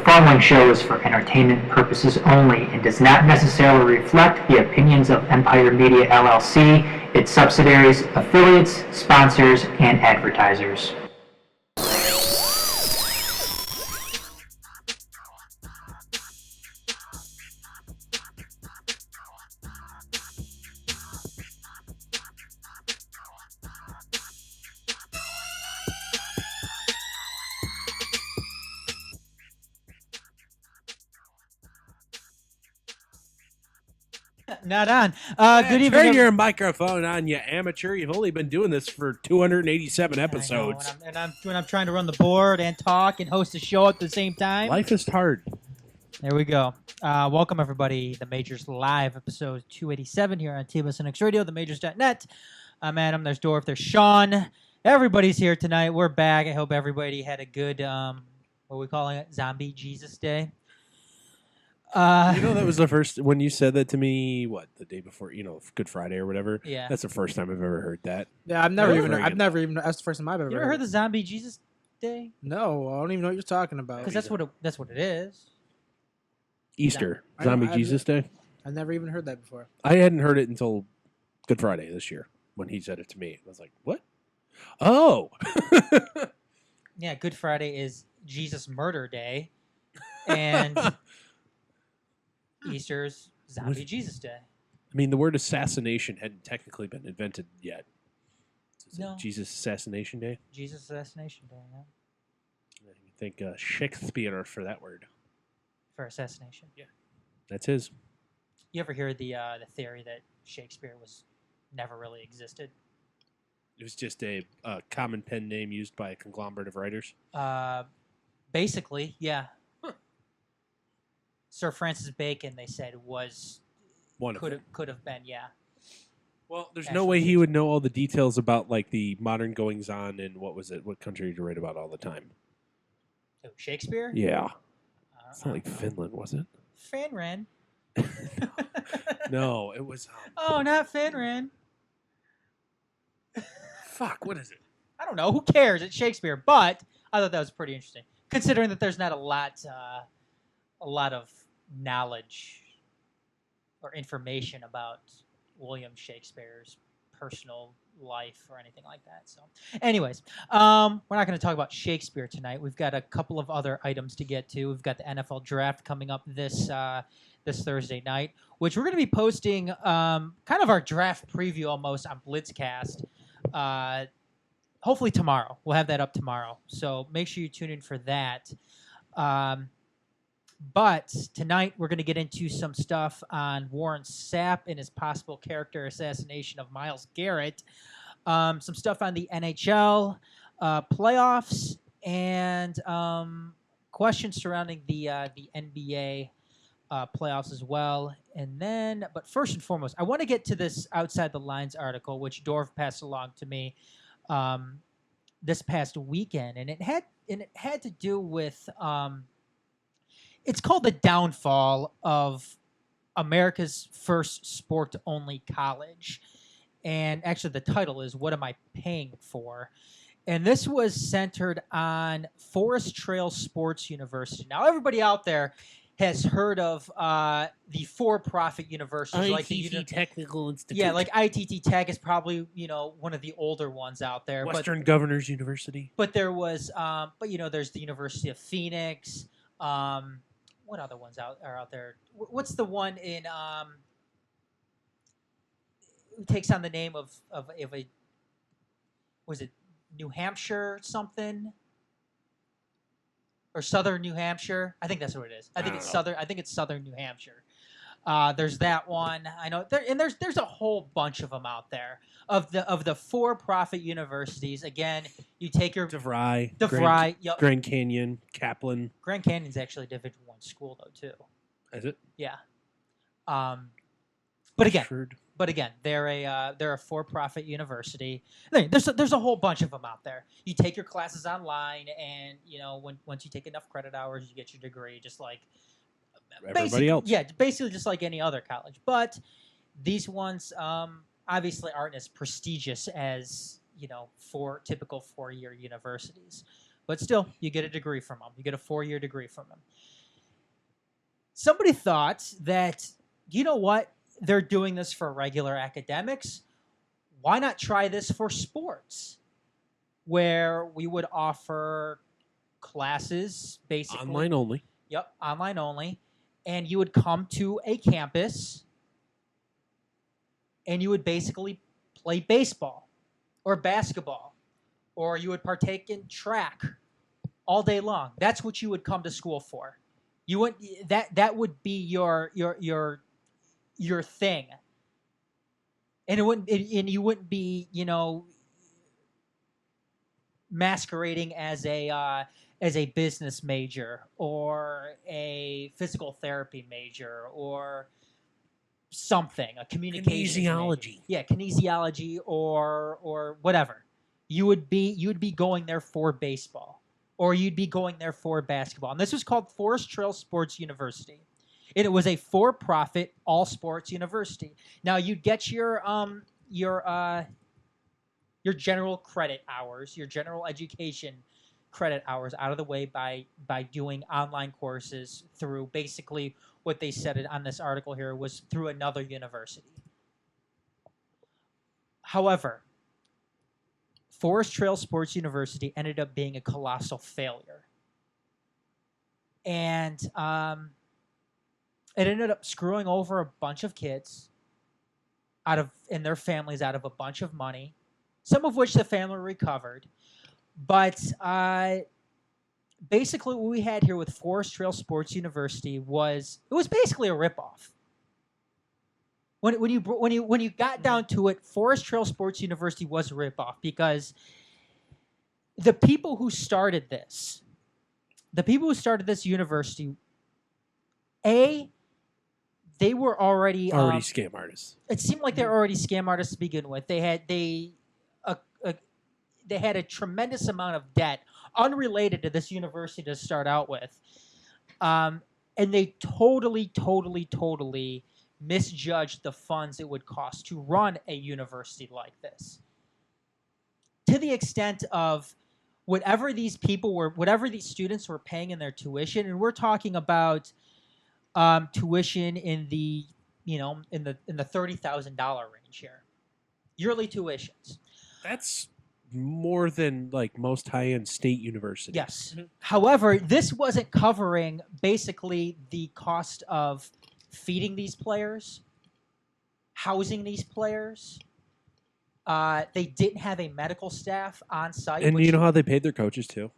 following show is for entertainment purposes only and does not necessarily reflect the opinions of Empire Media LLC, its subsidiaries, affiliates, sponsors, and advertisers. Not on. Good evening. Turn your microphone on, you amateur. You've only been doing this for 287 episodes. I know, when I'm trying to run the board and talk and host a show at the same time. Life is hard. There we go. Welcome, everybody. The Majors Live, episode 287 here on TMSNX Radio, themajors.net. I'm Adam. There's Dorf. There's Shawn. Everybody's here tonight. We're back. I hope everybody had a good, what are we calling it? Zombie Jesus Day. That was the first, when you said that to me, the day before, Good Friday or whatever? Yeah. That's the first time I've ever heard that. Yeah, I've never even, that's the first time I've ever You ever heard the Zombie Jesus Day? No, I don't even know what you're talking about. Because that's what it is. Easter. Yeah. Zombie Jesus Day? I've never even heard that before. I hadn't heard it until Good Friday this year when he said it to me. I was like, what? Oh! Yeah, Good Friday is Jesus Murder Day. And Easter's Zombie Jesus Day. I mean, the word assassination hadn't technically been invented yet. Is No. it Jesus Assassination Day? Jesus Assassination Day, yeah. You think Shakespeare for that word. For assassination. Yeah. That's his. You ever hear the theory that Shakespeare never really existed? It was just a common pen name used by a conglomerate of writers? Basically, yeah. Sir Francis Bacon, they said, could have been, yeah. Well, there's Actually, no way he would know all the details about the modern goings on in what country did you write about all the time? Oh, Shakespeare? Yeah. It's not like Finland, was it? Finran. No, it was. Oh, not Finran. Fuck, what is it? I don't know. Who cares? It's Shakespeare. But I thought that was pretty interesting, considering that there's not a lot of knowledge or information about William Shakespeare's personal life or anything like that. So, anyways, we're not going to talk about Shakespeare tonight. We've got a couple of other items to get to. We've got the NFL draft coming up this Thursday night, which we're going to be posting kind of our draft preview almost on Blitzcast. Hopefully tomorrow. We'll have that up tomorrow. So make sure you tune in for that. But tonight we're going to get into some stuff on Warren Sapp and his possible character assassination of Myles Garrett. Some stuff on the NHL playoffs and questions surrounding the NBA playoffs as well. And then, but first and foremost, I want to get to this Outside the Lines article, which Dorf passed along to me this past weekend, and it had to do with. It's called The Downfall of America's First Sport-Only College. And actually the title is What Am I Paying For? And this was centered on Forest Trail Sports University. Now, everybody out there has heard of the for-profit universities. ITT Technical Institute. Yeah, like ITT Tech is probably, one of the older ones out there. Western Governors University. But there was, there's the University of Phoenix. What other ones are out there? What's the one in who takes on the name of a was it New Hampshire something or Southern New Hampshire? I think that's what it is. I think it's Southern New Hampshire. There's that one. I know there's a whole bunch of them out there of the for-profit universities. Again, you take your DeVry, yep. Grand Canyon, Kaplan. Grand Canyon's actually a Division I school though too. Is it? Yeah. But again, they're a for-profit university. There's a whole bunch of them out there. You take your classes online, and once you take enough credit hours, you get your degree, just like everybody else. Yeah, basically just like any other college. But these ones obviously aren't as prestigious as typical 4-year universities. But still, you get a degree from them. You get a 4-year degree from them. somebody thought that, you know what, they're doing this for regular academics. Why not try this for sports, where we would offer classes basically Online only. Yep, online only, and you would come to a campus, and you would basically play baseball or basketball, or you would partake in track all day long. That's what you would come to school for. You would that would be your thing, and you wouldn't be masquerading as a business major or a physical therapy major or something, a communications Kinesiology. major. Yeah, kinesiology or whatever. You would be going there for baseball, or you'd be going there for basketball. And this was called Forest Trail Sports University. And it was a for-profit all sports university. Now you'd get your general credit hours, your general education credit hours out of the way by doing online courses through basically what they said on this article here was through another university. However, Forest Trail Sports University ended up being a colossal failure. And it ended up screwing over a bunch of kids and their families out of a bunch of money, some of which the family recovered. But basically what we had here with Forest Trail Sports University was basically a ripoff. When you got down to it, Forest Trail Sports University was a ripoff because the people who started this university, they were already scam artists. It seemed like they were already scam artists to begin with. They had a tremendous amount of debt unrelated to this university to start out with. And they totally misjudged the funds it would cost to run a university like this. To the extent of whatever these students were paying in their tuition, and we're talking about tuition in the $30,000 range here. Yearly tuitions. That's more than like most high-end state universities. Yes. Mm-hmm. However, this wasn't covering basically the cost of feeding these players, housing these players. They didn't have a medical staff on site. And you know how they paid their coaches too?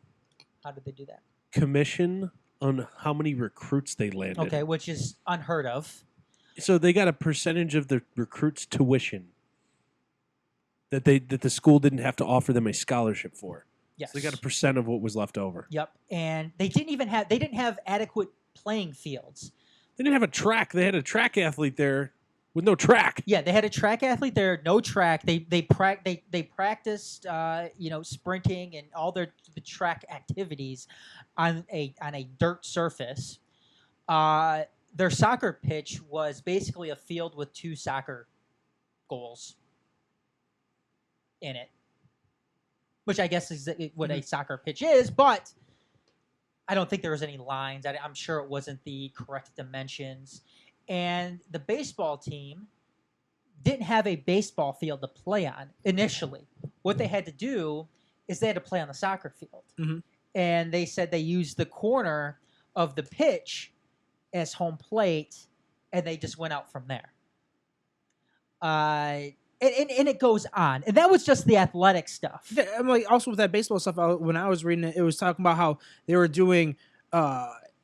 How did they do that? Commission on how many recruits they landed. Okay, which is unheard of. So they got a percentage of the recruits' tuition that the school didn't have to offer them a scholarship for. Yes. So they got a percent of what was left over. Yep. And they didn't have adequate playing fields. They didn't have a track. They had a track athlete there with no track. Yeah, they had a track athlete there, no track. They practiced sprinting and all the track activities on a dirt surface. Their soccer pitch was basically a field with 2 soccer goals in it, which I guess is what a soccer pitch is, but I don't think there was any lines. I'm sure it wasn't the correct dimensions. And the baseball team didn't have a baseball field to play on initially. What they had to do is they had to play on the soccer field. Mm-hmm. And they said they used the corner of the pitch as home plate, and they just went out from there. And it goes on. And that was just the athletic stuff. I'm like, also with that baseball stuff, when I was reading it, it was talking about how they were doing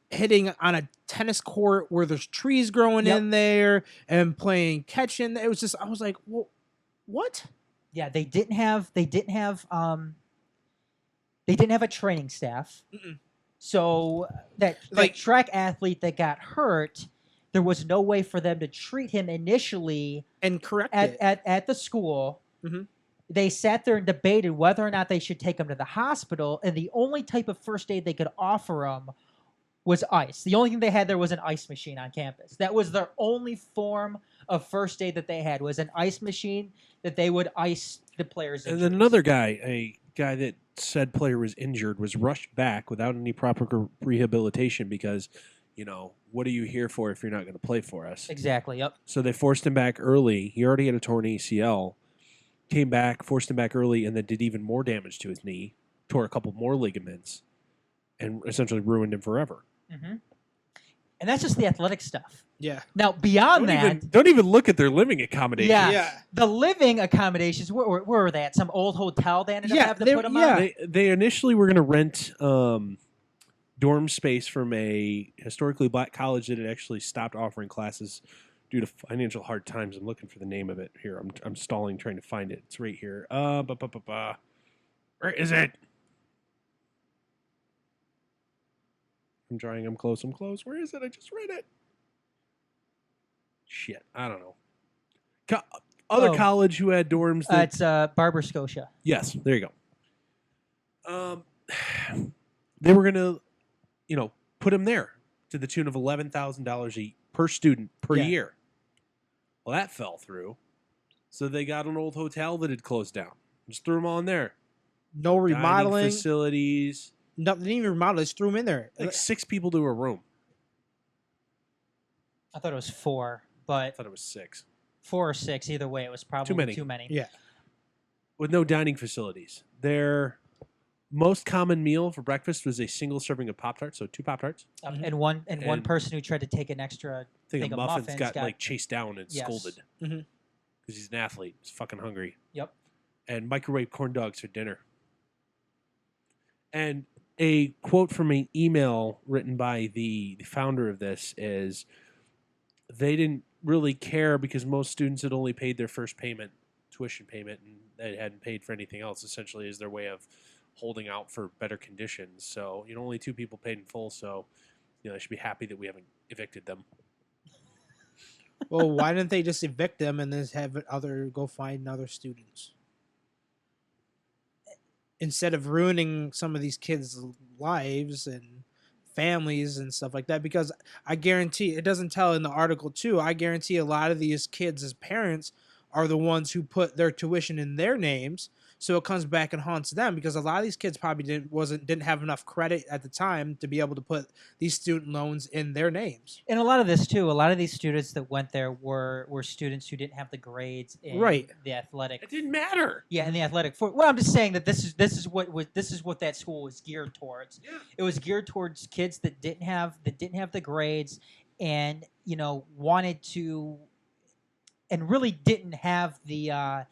hitting on a tennis court where there's trees growing in there and playing catch in. It was just, I was like, well, what? Yeah, they didn't have a training staff. Mm-mm. So that track athlete that got hurt, there was no way for them to treat him initially and correct at the school. Mm-hmm. They sat there and debated whether or not they should take him to the hospital, and the only type of first aid they could offer him was ice. The only thing they had there was an ice machine on campus. That was their only form of first aid that they had, was an ice machine that they would ice the players. And then another guy, a guy that said player was injured, was rushed back without any proper rehabilitation because what are you here for if you're not going to play for us? Exactly. Yep. So they forced him back early. He already had a torn ACL. Came back, forced him back early, and then did even more damage to his knee. Tore a couple more ligaments, and essentially ruined him forever. Mm-hmm. And that's just the athletic stuff. Yeah. Now, beyond Don't even look at their living accommodations. Yeah. The living accommodations, where were they at? Some old hotel they ended up having to put them on? They initially were going to rent dorm space from a historically black college that had actually stopped offering classes due to financial hard times. I'm looking for the name of it here. I'm stalling trying to find it. It's right here. Where is it? I'm trying. I'm close. Where is it? I just read it. Shit. I don't know. College who had dorms. It's Barber Scotia. Yes. There you go. They were going to, put him there to the tune of $11,000 per student per year. Well, that fell through. So they got an old hotel that had closed down. Just threw them all in there. No remodeling. Dining facilities. Nothing, didn't even remodel. Just threw them in there. Like 6 people to a room. I thought it was 4, but I thought it was 6. 4 or 6, either way, it was probably too many. Yeah. With no dining facilities. Their most common meal for breakfast was a single serving of Pop-Tarts, so 2 Pop-Tarts. And one person who tried to take an extra thing of muffins got like chased down and scolded. Mm-hmm. Because he's an athlete. He's fucking hungry. Yep. And microwave corn dogs for dinner. And a quote from an email written by the founder of this is, they didn't really care because most students had only paid their first tuition payment, and they hadn't paid for anything else, essentially, as their way of holding out for better conditions. So, only 2 people paid in full, so, they should be happy that we haven't evicted them. Well, why didn't they just evict them and then have go find other students? Instead of ruining some of these kids' lives and families and stuff like that, because I guarantee, it doesn't tell in the article too, I guarantee a lot of these kids as parents are the ones who put their tuition in their names, so it comes back and haunts them, because a lot of these kids probably didn't have enough credit at the time to be able to put these student loans in their names. And a lot of this too, a lot of these students that went there were students who didn't have the grades in the athletic. It didn't matter. Yeah, in the athletic. Well, I'm just saying that this is what that school was geared towards. Yeah. It It was geared towards kids that didn't have the grades, and wanted to, and really didn't have the.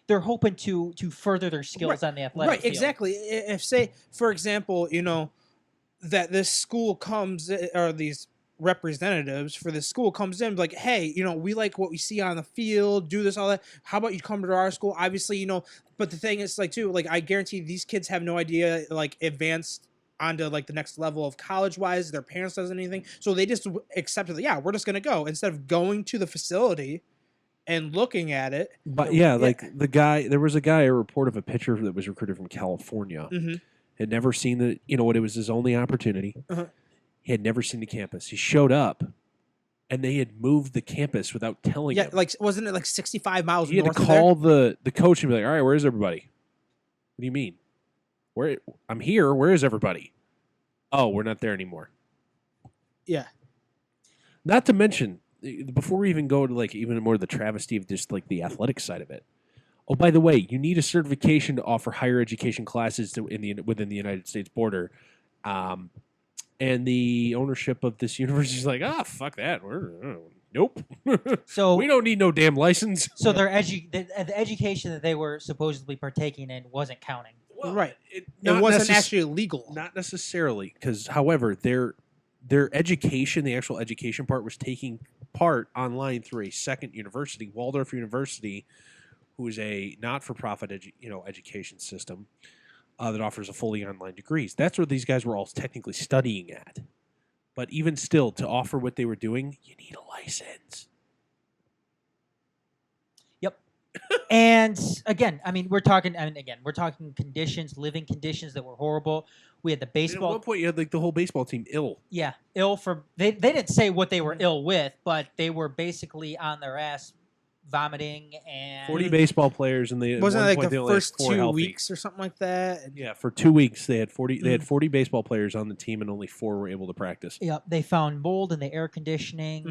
They're hoping to further their skills on the athletic field. Exactly. If, say, for example, that this school comes, or these representatives for this school comes in like, hey, we like what we see on the field, do this, all that. How about you come to our school? Obviously, but the thing is, I guarantee these kids have no idea, advanced onto the next level of college wise. Their parents doesn't anything. So they just accepted, we're just going to go, instead of going to the facility and looking at it. But the guy, there was a report of a pitcher that was recruited from California. Mm-hmm. Had never seen it was his only opportunity. Uh-huh. He had never seen the campus. He showed up, and they had moved the campus without telling him. Wasn't it 65 miles He had north to of call the coach and be like, all right, where's everybody? What do you mean? I'm here. Where is everybody? Oh, we're not there anymore. Yeah. Not to mention, before we even go to even more of the travesty of just the athletic side of it. Oh, by the way, you need a certification to offer higher education classes within the United States border. And the ownership of this university is like, fuck that. Nope. So we don't need no damn license. So the education that they were supposedly partaking in wasn't counting. Well, right. It wasn't actually legal. Not necessarily, because, however, their education, the actual education part, was taking part online through a second university, Waldorf University, who is a not-for-profit education system that offers a fully online degrees. That's where these guys were all technically studying at. But even still, to offer what they were doing, you need a license. Yep. And again, we're talking conditions, living conditions that were horrible. We had the baseball. And at one point, you had the whole baseball team ill. Yeah, ill for they didn't say what they were ill with, but they were basically on their ass vomiting and 40 baseball players, and they Wasn't at it one like point they the only had first 4 2 healthy. weeks or something like that? Yeah, for 2 weeks they had 40. They had Mm. 40 baseball players on the team, and only 4 were able to practice. Yep, they found mold in the air conditioning,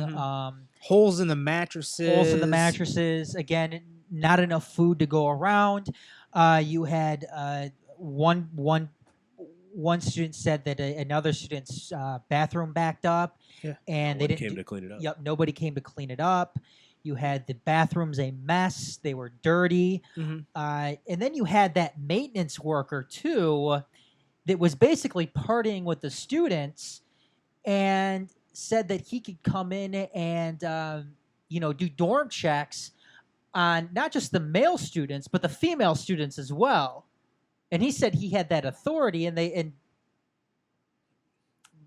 Holes in the mattresses. holes in the mattresses. Again, not enough food to go around. You had one student said that another student's bathroom backed up, Yeah. and No they one didn't came to clean it up. Yep, nobody came to clean it up. You had the bathrooms a mess; they were dirty, Mhm. and then you had that maintenance worker too, that was basically partying with the students, and said that he could come in and do dorm checks on not just the male students but the female students as well. And he said he had that authority, and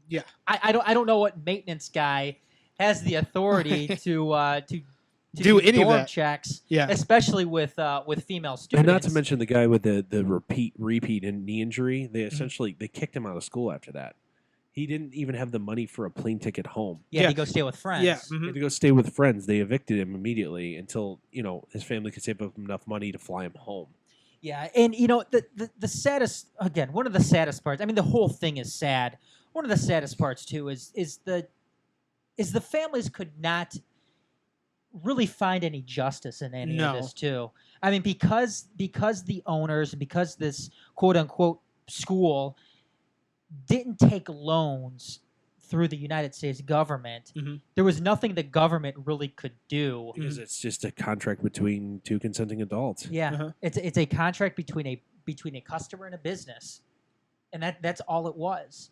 Yeah. I don't know what maintenance guy has the authority to Do any of dorm that. checks, Yeah. especially with female And students. not to mention the guy with the repeat and knee injury. They essentially they kicked him out of school after that. He didn't even have the money for a plane ticket home. Yeah, he go stay with friends. Yeah. He had to go stay with friends. They evicted him immediately until his family could save up enough money to fly him home. Yeah, and the saddest, again, one of the saddest parts. I mean, the whole thing is sad. One of the saddest parts too is the families could not really find any justice in any of this too. I mean, because the owners, because this quote unquote school didn't take loans through the United States government, there was nothing the government really could do. Because it's just a contract between 2 consenting adults. Yeah, it's a contract between a customer and a business, and that's all it was,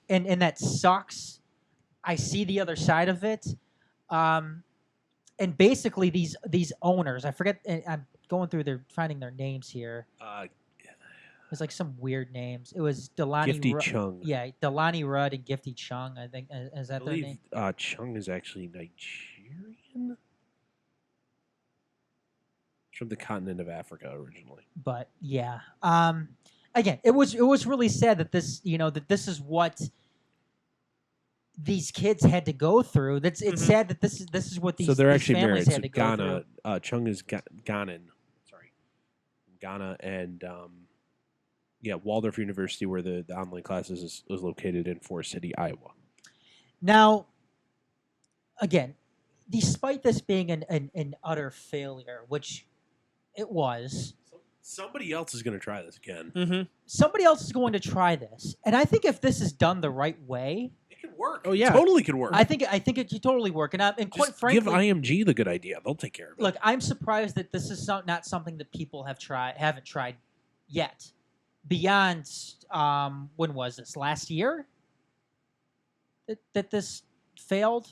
and that sucks. I see the other side of it, and basically these owners, I forget. I'm going through finding their names here. It was like some weird names. It was Gifty Chung. Yeah, Delaney Rudd and Gifty Chung. I think is that I their name? believe Chung is actually Nigerian. It's from the continent of Africa originally. But yeah, again, it was really sad that this is what these kids had to go through. It's sad that this is what these So they're these actually families married. had So to go through. Ghana, Chung is Ghanan. Sorry, Ghana, and Waldorf University, where the online classes is located in Forest City, Iowa. Now, again, despite this being an utter failure, which it was, Somebody else is going to try this again. somebody else is going to try this, and I think if this is done the right way, It could work. Oh, yeah. It totally could work. I think it could totally work. And quite Just frankly, give IMG the good idea. They'll take care of it. look, I'm surprised that this is not something that people haven't tried yet. Beyond when was this, last year that this failed?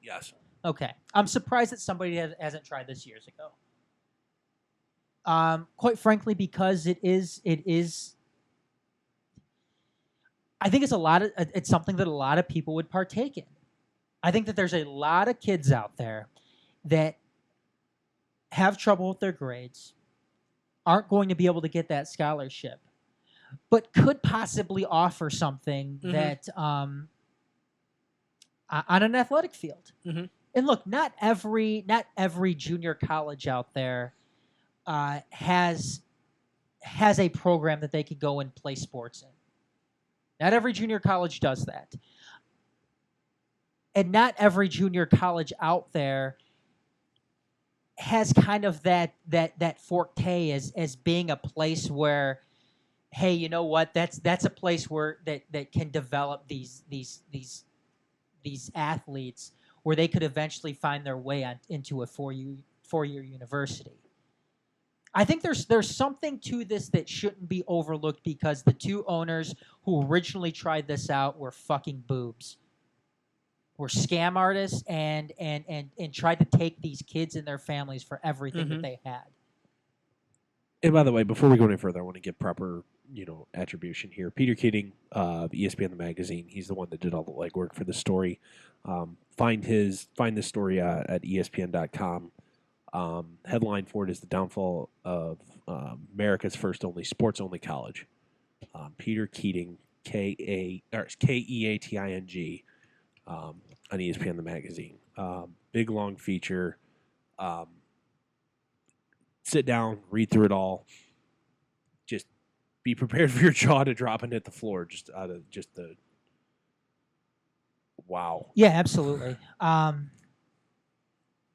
Yes. Okay, I'm surprised that somebody hasn't tried this years ago. Quite frankly, because it is. I think it's something that a lot of people would partake in. I think that there's a lot of kids out there that have trouble with their grades, aren't going to be able to get that scholarship, but could possibly offer something that on an athletic field. And look, not every junior college out there has a program that they could go and play sports in. Not every junior college does that. And not every junior college out there has kind of that forte as being a place where, hey, you know what? That's a place where that can develop these athletes where they could eventually find their way into a four-year university. I think there's something to this that shouldn't be overlooked because the two owners who originally tried this out were fucking boobs. Were scam artists and tried to take these kids and their families for everything that they had. And by the way, before we go any further, I want to give proper, attribution here. Peter Keating of ESPN the magazine, he's the one that did all the legwork for the story. Find this story at ESPN.com. Headline for it is the downfall of America's first sports only college. Peter Keating, Keating, on ESPN the magazine. Big long feature. sit down, read through it all. Just be prepared for your jaw to drop and hit the floor just out of just the wow. Yeah, absolutely.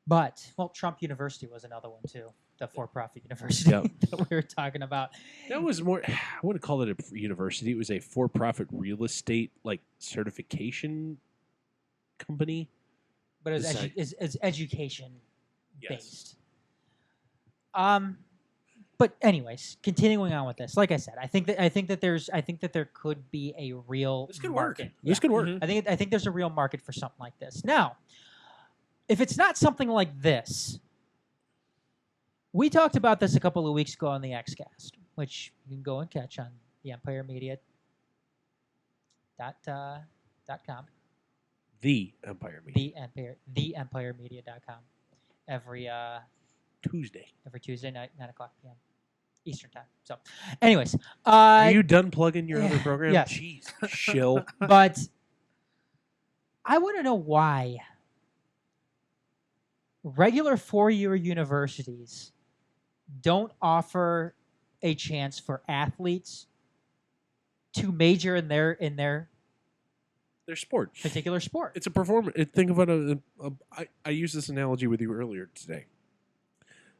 But Trump University was another one too, the for-profit university Yep. that we were talking about. That was more. I wouldn't call it a university. It was a for-profit real estate certification company. But it's Decide- education Yes. based. But anyways, continuing on with this, like I said, I think that there could be a real This could market. work. This could work. Mhm. I think there's a real market for something like this. Now, if it's not something like this, we talked about this a couple of weeks ago on the XCast, which you can go and catch on the EmpireMedia.com. The Empire Media. TheEmpireMedia.com. Every Tuesday night, 9:00 p.m. Eastern time. So, anyways, Are you done plugging your other program? yes. Jeez, shill. but I want to know why regular four-year universities don't offer a chance for athletes to major in their Their sport. particular sport. It's a performance. Think about I used this analogy with you earlier today.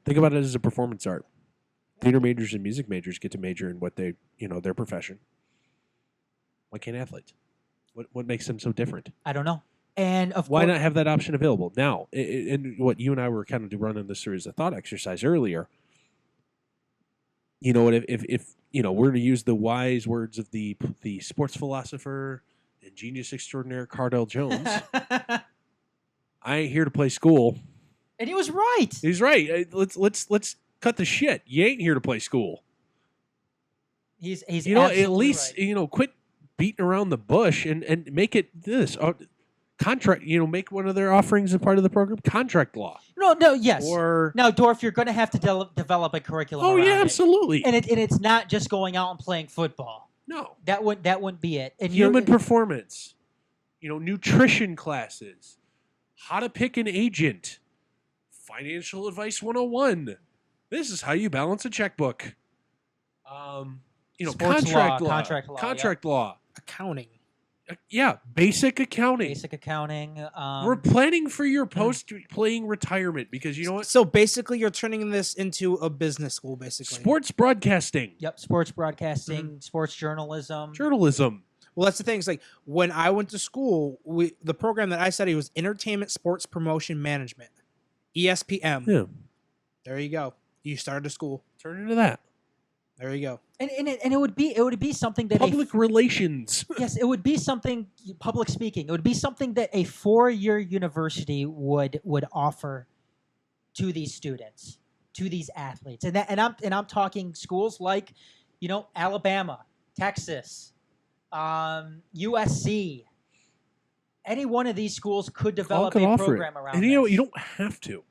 Think about it as a performance art. Theater majors and music majors get to major in what they, their profession. Why can't athletes? What makes them so different? I don't know. And of Why course, not have that option available now? And what you and I were kind of running this through as a thought exercise earlier. You know what? If we're to use the wise words of the sports philosopher and genius extraordinaire Cardell Jones, I ain't here to play school. and he was right. He's right. Let's cut the shit. You ain't here to play school. He's At absolutely least right. quit beating around the bush and make it this contract. Make one of their offerings a part of the program. Contract law. No, yes. Or Now, Dorf, you're going to have to develop a curriculum. oh around yeah, it. absolutely. And it's not just going out and playing football. No, That wouldn't be it. And human performance. Nutrition classes, how to pick an agent, financial advice 101. This is how you balance a checkbook. Sports contract law, law, contract law. Accounting. Yeah, basic accounting. basic accounting. We're planning for your post-playing retirement because you know what? So basically, you're turning this into a business school, basically. Sports broadcasting, Yep, sports broadcasting, sports journalism. journalism. Well, that's the thing. It's like when I went to school, the program that I studied was Entertainment Sports Promotion Management, ESPM. Yeah, There you go. You started a school. turn into that. There you go. And it would be something that Public relations. yes, it would be something public speaking. It would be something that a four-year university would offer to these students, to these athletes. And I'm talking schools like, Alabama, Texas, USC. Any one of these schools could develop a program around And this. you don't have to.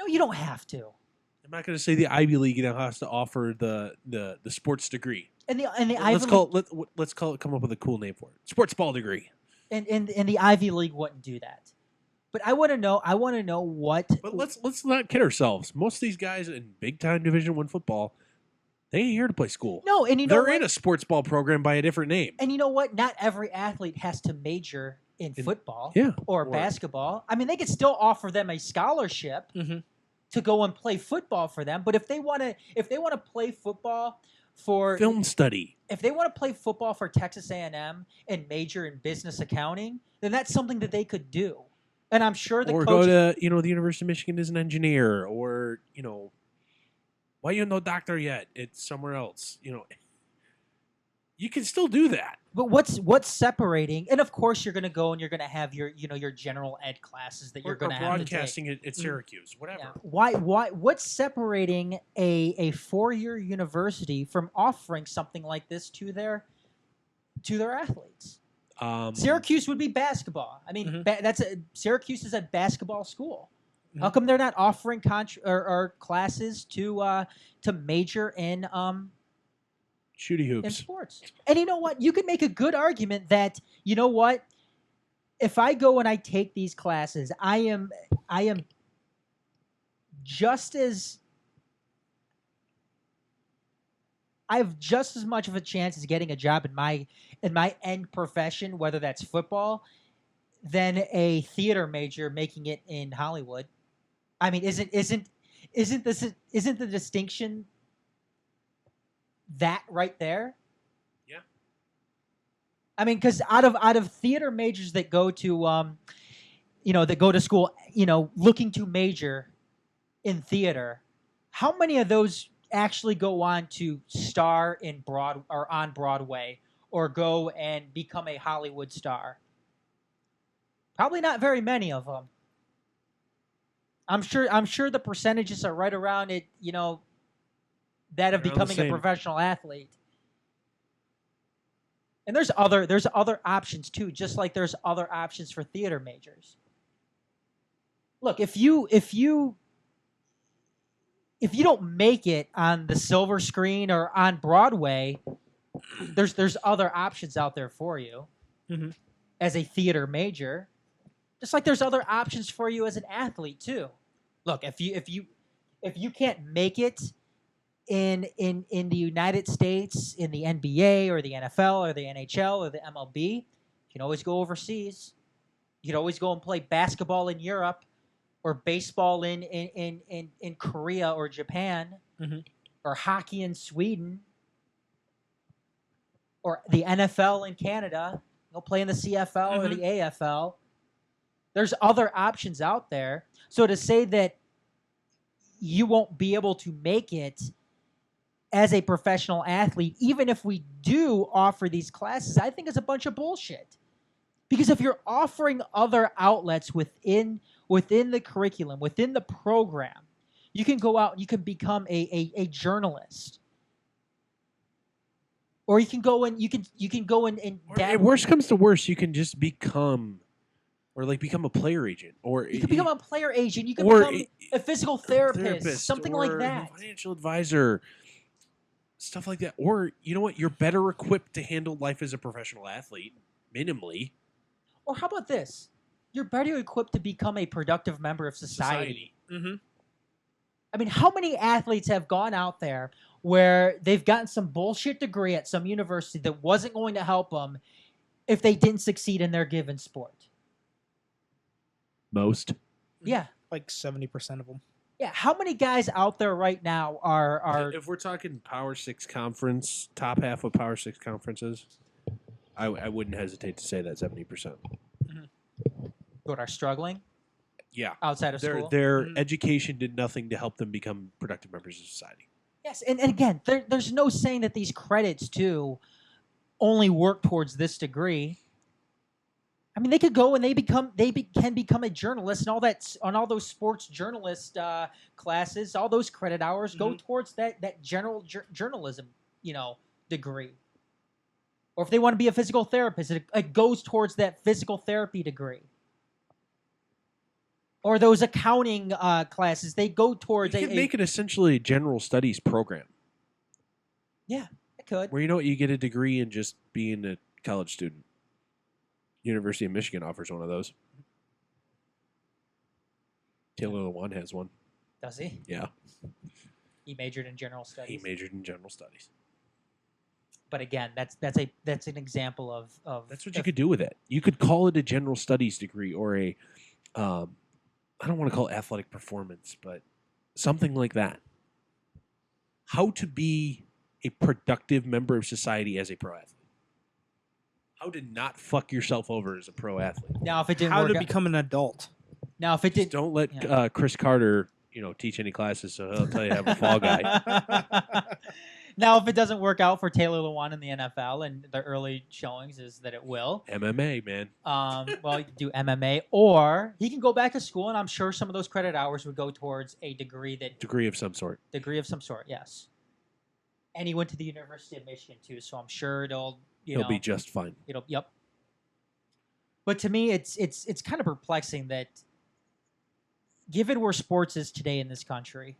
No, you don't have to. I'm not going to say the Ivy League has to offer the sports degree. And the Ivy Let's League, let's come up with a cool name for it. Sports ball degree. and the Ivy League wouldn't do that. But I want to know what. But let's not kid ourselves. Most of these guys in big time Division I football, they ain't here to play school. No, and They're what? in a sports ball program by a different name. And you know what? Not every athlete has to major in football or basketball. I mean, they could still offer them a scholarship to go and play football for them. But if they want to play football for Film study. if they want to play football for Texas A&M and major in business accounting, then that's something that they could do. And I'm sure the Or coach go to, the University of Michigan as an engineer, or, why you no doctor yet? It's somewhere else. You can still do that. But what's separating? And of course, you're going to go and you're going to have your your general ed classes that you're Or going to have to take. broadcasting at Syracuse, whatever. Yeah. Why? What's separating a four-year university from offering something like this to their athletes? Syracuse would be basketball. I mean, Syracuse is a basketball school. How come they're not offering or classes to major in Shooty in hoops. sports? And you know what? You could make a good argument that, you know what? If I go and I take these classes, I am just as I have just as much of a chance as getting a job in my end profession, whether that's football, than a theater major making it in Hollywood. I mean, isn't the distinction that right there? Yeah. I mean, because out of theater majors that go to that go to school, looking to major in theater, how many of those actually go on to star in on Broadway or go and become a Hollywood star? Probably not very many of them. I'm sure the percentages are right around it, that of Around the becoming a same. professional athlete. And there's other options too, just like there's other options for theater majors. Look, if you don't make it on the silver screen or on Broadway, there's other options out there for you as a theater major. Just like there's other options for you as an athlete too. Look, if you can't make it in the United States, in the NBA or the NFL or the NHL or the MLB, you can always go overseas. You can always go and play basketball in Europe or baseball in Korea or Japan or hockey in Sweden or the NFL in Canada. Go play in the CFL or the AFL. There's other options out there. So to say that you won't be able to make it as a professional athlete, even if we do offer these classes, I think is a bunch of bullshit. Because if you're offering other outlets within the curriculum, within the program, you can go out and you can become a journalist. Or you can go and worst comes to worst, you can just become a player agent, or you can become a player agent. You can or become a physical therapist, something like or, that. Financial advisor, stuff like that. Or you know what? You're better equipped to handle life as a professional athlete, minimally. Or how about this? You're better equipped to become a productive member of society. I mean, how many athletes have gone out there where they've gotten some bullshit degree at some university that wasn't going to help them if they didn't succeed in their given sport? Most. Yeah. Like 70% of them. Yeah. How many guys out there right now are If we're talking Power 6 conference, top half of Power 6 conferences, I wouldn't hesitate to say that 70%. what are struggling Yeah. outside of school? Their education did nothing to help them become productive members of society. Yes, and again, there's no saying that these credits too only work towards this degree. I mean, they could go and can become a journalist, and all that on all those sports journalist classes. All those credit hours go towards that general journalism, degree. Or if they want to be a physical therapist, it goes towards that physical therapy degree. Or those accounting classes, they go towards You can make it essentially a general studies program. Yeah, it could. Where you get a degree in just being a college student. University of Michigan offers one of those. Taylor Lewan has one. Does he? Yeah. He majored in general studies. He majored in general studies. But again, that's an example of That's what you could do with it. You could call it a general studies degree or a I don't want to call it athletic performance, but something like that. How to be a productive member of society as a pro athlete. How to not fuck yourself over as a pro athlete. Now, if it didn't How work to out, become an adult. now if it Just didn't, don't let Chris Carter, teach any classes, so he'll tell you how to fall guy. now if it doesn't work out for Taylor Lewan in the NFL, and the early showings is that it will. MMA, man. Well, you can do MMA, or he can go back to school, and I'm sure some of those credit hours would go towards a degree of some sort. Degree of some sort, yes. And he went to the University of Michigan too, so I'm sure he'll be just fine. Yep. But to me, it's kind of perplexing that, given where sports is today in this country,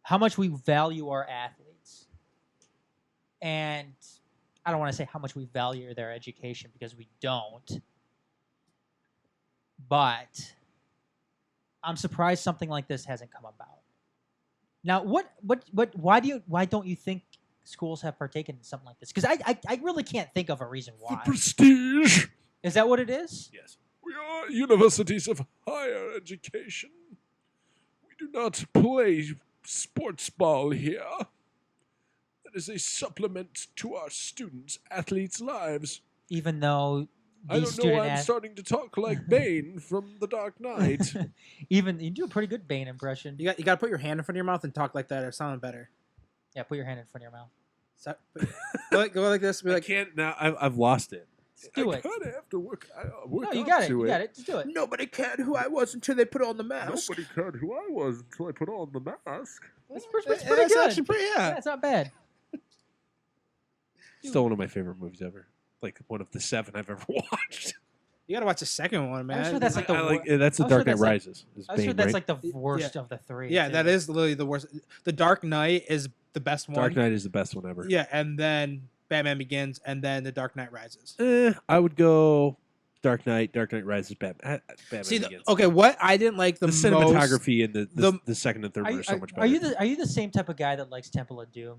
how much we value our athletes, and I don't want to say how much we value their education because we don't, but I'm surprised something like this hasn't come about. Now, why don't you think schools have partaken in something like this? Because I really can't think of a reason The why. prestige. Is that what it is? Yes. We are universities of higher education. We do not play sports ball here. That is a supplement to our students' athletes' lives. Even though I don't know why I'm starting to talk like Bane from The Dark Knight. Even you do a pretty good Bane impression. You got to put your hand in front of your mouth and talk like that. It sounds better. Yeah, put your hand in front of your mouth. So, go like this. Be I like, can't now. I've lost it. Just do I it. kind of have to work No, you up got it. to You got it. Just do it. nobody cared who I was until they put on the mask. Nobody cared who I was until I put on the mask. That's pretty That's good. actually pretty, Yeah, it's not bad. Still one of my favorite movies ever. Like one of the 7 I've ever watched. You gotta watch the second one, man. I'm sure that's like the I like wor- that's The I'm sure Dark Knight that's like- Rises. Is I'm sure Bane, that's right? like the worst of the 3. yeah, too. that is literally the worst. The Dark Knight is the best one. Dark Knight is the best one ever. Yeah, and then Batman Begins, and then The Dark Knight Rises. I would go Dark Knight Rises, Batman See, Begins. okay, what I didn't like The most, cinematography in the second and third one are so much better. Are you the same type of guy that likes Temple of Doom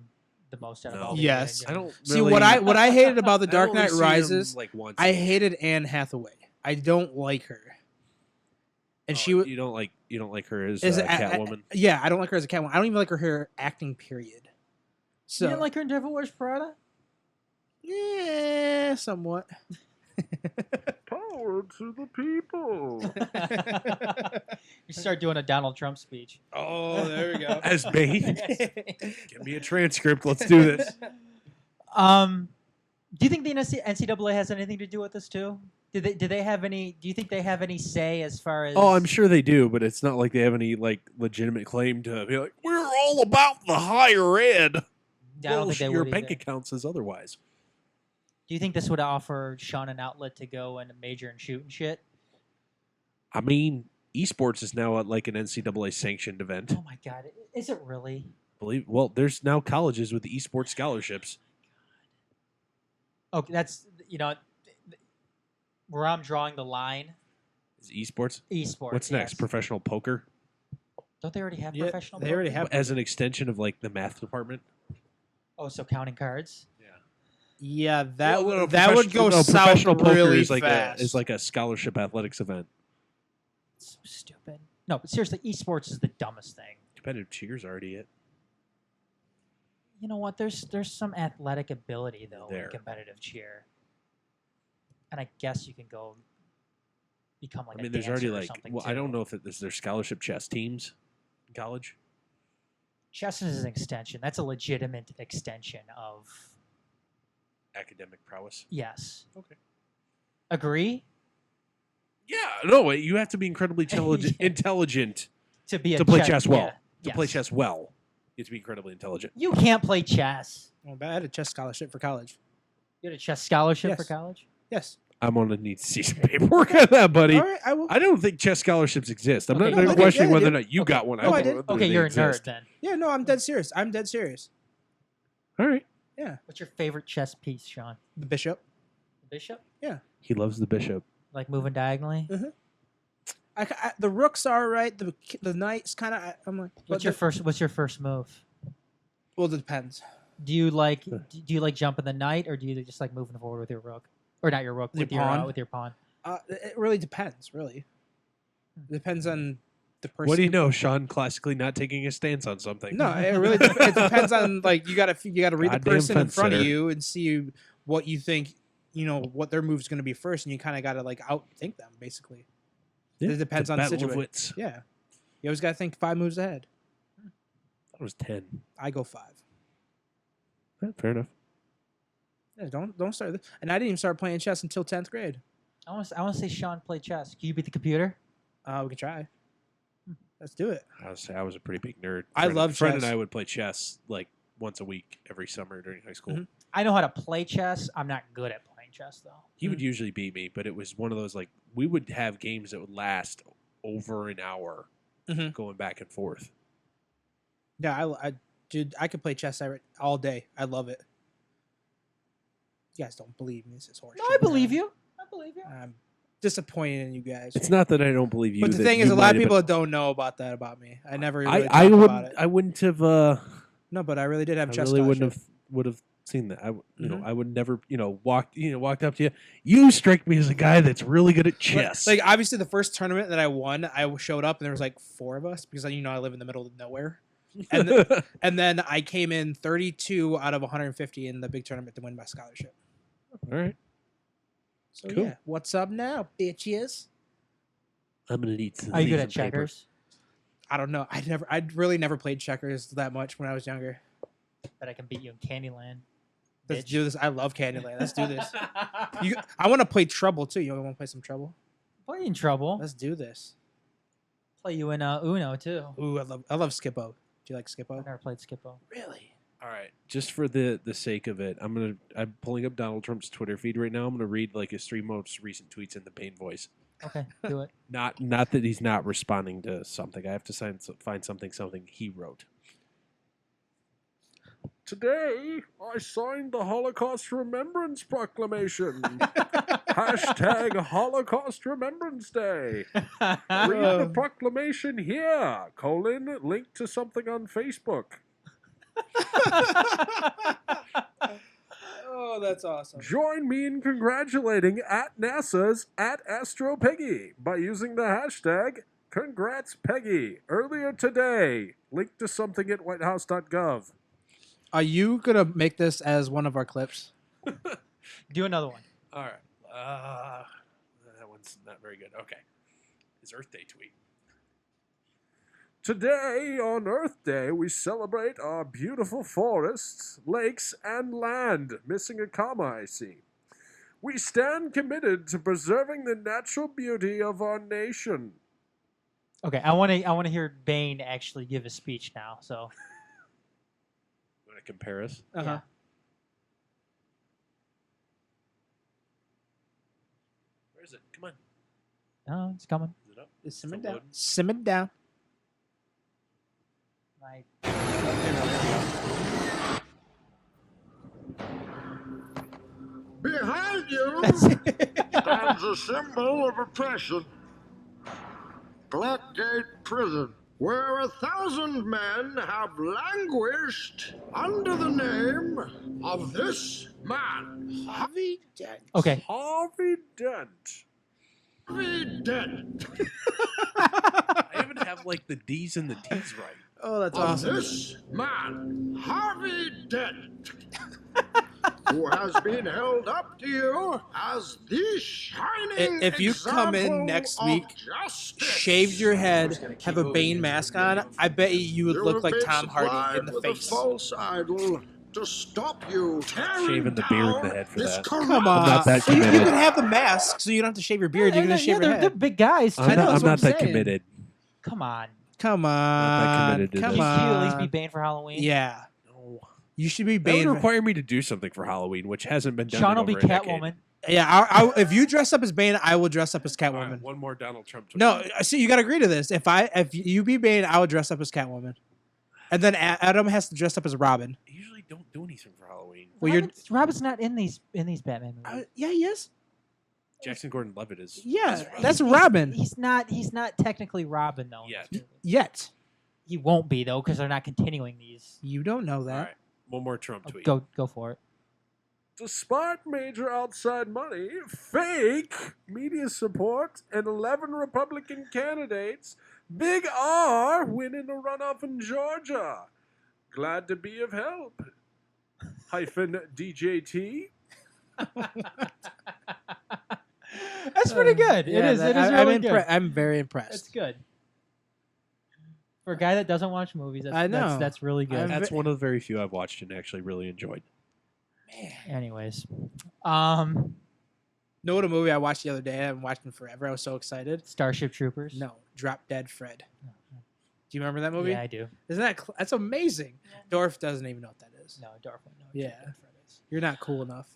the most out of all? Yes. The I don't See really, what I hated about The I Dark only Knight see them, Rises. like once. I hated Anne Hathaway. I don't like her, and she you don't like her as Catwoman. yeah, I don't like her as a Catwoman. I don't even like her acting. Period. So You didn't like her in Devil Wears Prada? yeah, somewhat. Power to the people. You start doing a Donald Trump speech. Oh, there we go. As Bane. Give me a transcript. Let's do this. Do you think the NCAA has anything to do with this too? Do they have any? Do you think they have any say as far as? Oh, I'm sure they do, but it's not like they have any like legitimate claim to be like, we're all about the higher ed. I don't think they Your would bank either. account says otherwise. Do you think this would offer Shawn an outlet to go and major and shoot and shit? I mean, esports is now like an NCAA sanctioned event. Oh my god, is it really? Well, there's now colleges with esports scholarships. Okay, that's where I'm drawing the line. Is esports? Esports. What's next? yes. Professional poker Don't they already have Yeah, professional? they already poker? have. as an extension of like the math department. Oh, so counting cards. Yeah, that Well, no, that would go south professional poker really is like fast. is like a scholarship athletics event. So stupid. No, but seriously, esports is the dumbest thing. Competitive cheer's already it. You know what? There's some athletic ability though There. in competitive cheer, and I guess you can go become like. I mean, a there's already dancer or like. something, Well, I too. don't know if there's scholarship chess teams in college. Chess is an extension. That's a legitimate extension of Academic prowess. yes. Okay. Agree Yeah, no, you have to be incredibly intelligent to be a to play chess well. yeah, To yes. play chess well, you have to be incredibly intelligent. You can't play chess. Oh, but I had a chess scholarship for college. You had a chess scholarship Yes. for college. Yes. I'm gonna need to see some paperwork on that, buddy. All right, I will. I don't think chess scholarships exist. I'm Okay, not okay, questioning yeah, whether or yeah. not you Okay. got one. No, I don't did. know whether Okay, they you're a exist. nerd then. Yeah, no, I'm dead serious. I'm dead serious. All right. What's your favorite chess piece, Shawn? The bishop. Bishop? He loves the bishop. Like moving diagonally? The rook's all right. The knight's kind of. I'm like. What's your first move? Well, it depends. Do you like jumping the knight, or do you just like moving forward with your rook, or not your rook Your with your pawn? with your pawn? It really depends. Really, it depends on the person. What do you know, Shawn? Classically not taking a stance on something. No, it really it depends on like you gotta read the Goddamn person in fence front of sitter. you and see what you think. What their move's going to be first, and you kind of got to like outthink them. Basically, Yeah, it depends it's a on the battle of situation. wits. Yeah, you always got to think 5 moves ahead. That was 10. I go 5. Fair enough. Yeah, don't start. And I didn't even start playing chess until 10th grade. I want to say Shawn played chess. Can you beat the computer? We can try. Let's do it. I was a pretty big nerd. I love Fred chess. and I would play chess like once a week every summer during high school. Mhm. I know how to play chess. I'm not good at playing chess though. He would usually beat me, but it was one of those like we would have games that would last over an hour, Mhm. going back and forth. Yeah, I could play chess all day. I love it. You guys don't believe me. This is horseshit. No, I believe you. I believe you. I'm disappointed in you guys. It's not that I don't believe you. But the that thing you is, a lot might of have people been- don't know about I never really I talk about it. wouldn't have. No, but I really did have I chess really wouldn't scholarship. have would have seen that. Mhm. I would never, walked up to you. You strike me as a guy that's really good at chess. Like obviously, the first tournament that I won, I showed up and there was like 4 of us because I live in the middle of nowhere. And then I came in 32 out of 150 in the big tournament to win my scholarship. All right, So Cool. yeah, what's up now, bitches? I'm gonna need some. Are you good at some paper. checkers? I don't know. I really never played checkers that much when I was younger. Bet I can beat you in Candyland. Let's Bitch. do this. I love Candyland. Let's do this. I want to play Trouble too. You want to play some Trouble? Play in trouble. Let's do this. Play you in Uno too. Ooh, I love Skippo. Do you like I Skippo? never played Skippo. Really? All right, just for the sake of it, I'm pulling up Donald Trump's Twitter feed right now. I'm gonna read like his 3 most recent tweets in the Bane voice. Okay, do it. Not that he's not responding to something. I have to find something he wrote. Today, I signed the Holocaust Remembrance Proclamation. Hashtag Holocaust Remembrance Day. Read the proclamation here, link to something on Facebook. Oh, that's awesome. Join me in congratulating at NASA's @AstroPeggy by using the hashtag #CongratsPeggy earlier today. Link to something at whitehouse.gov. Are you gonna make this as one of our clips? Do another one. All right. That one's not very good. Okay. His Earth Day tweet. Today, on Earth Day, we celebrate our beautiful forests, lakes, and land. Missing a comma, I see. We stand committed to preserving the natural beauty of our nation. Okay, I want to hear Bane actually give a speech now. So Want to compare us? Uh-huh. Yeah. Where is it? Come on. No, it's coming. Is it up? Simmer Still down. loading? Simmer down. Like, Behind you that's it. stands a symbol of oppression. Blackgate Prison, where 1,000 men have languished under the name of this man, Harvey Dent. Okay. Harvey Dent. Harvey Dent. I even have like the D's and the T's right. Oh, that's Of awesome. this man, Harvey Dent, who has been held up to you as the shining If you come in example next of week, justice. shaved your head, have a Bane mask on, I bet you would You look will like be Tom Hardy in supplied the with face. A false idol to stop you tearing Shaving the beard in the down head for this that. corrupt Come on. not that you committed. can have the mask, so you don't have to shave your beard. You can just shave your they're head. big guys. Too. I'm know, not, that's what I'm that saying. committed. Come on. Come Not that on. committed to Come this. Can you at least be on. Bane for Halloween? Yeah. No. You should be That would Bane. require me to do something for Halloween, which hasn't been done Sean in will be over a decade. Catwoman. Yeah, if you dress up as Bane, I will dress up as All Catwoman. right, one more Donald Trump tweet. No, see, you got to agree to this. If you be Bane, I will dress up as Catwoman, and then Adam has to dress up as Robin. I usually don't do anything for Halloween. Well, Robin's not in these Batman movies. yeah, he is. Jackson Gordon-Levitt is. Yeah, is Robin. that's Robin. He's not technically Robin though. in Yet. this movie. Yet He won't be though because they're not continuing these. you don't know All that. right, one more Trump Oh, tweet. go for it. Despite major outside money, fake media support, and 11 Republican candidates, Big R win in a runoff in Georgia. Glad to be of help. -DJT. That's pretty good. Yeah, It is really good. I'm very impressed. That's good. For a guy that doesn't watch movies, I know. that's really good. That's one of the very few I've watched and actually really enjoyed. Anyways, Know what a movie I watched the other day? I haven't watched in forever. I was so excited. Starship Troopers. No, Drop Dead Fred. Do you remember that movie? Yeah, I do. Isn't that that's amazing? Dorf doesn't even know what that is. No, Dorf. No, Yeah. Fred is. You're not cool enough.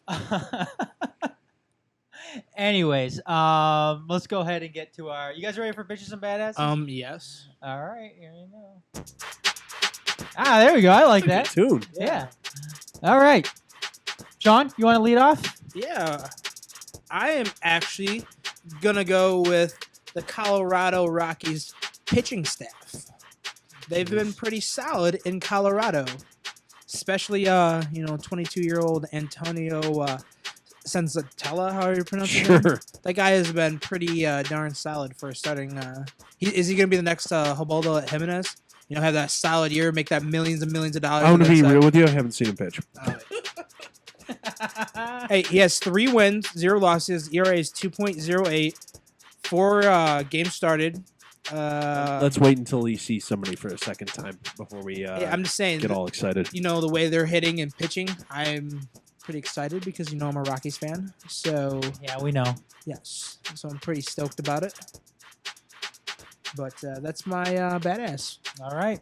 Anyways, let's go ahead and get to our. You guys ready for bitches and badasses? Yes. All right, here you go. Ah, there we go. I like that. Tune. Yeah. All right, Sean, you want to lead off? Yeah. I am actually gonna go with the Colorado Rockies pitching staff. They've been pretty solid in Colorado especially 22-year-old Antonio Senzatella, how you pronounce his name? Sure. That guy has been pretty darn solid for starting. Is he going to be the next Hobaldo at Jimenez? Have that solid year, make that millions and millions of dollars. I'm going to be real with you. I haven't seen him pitch. Hey, he has 3 wins, 0 losses. ERA is 2.08. 4 games started. Let's wait until he sees somebody for a second time before we I'm just saying, get all excited. The way they're hitting and pitching, I'm pretty excited because I'm a Rockies fan. So Yeah, we know. yes, so I'm pretty stoked about it. But that's my badass. All right.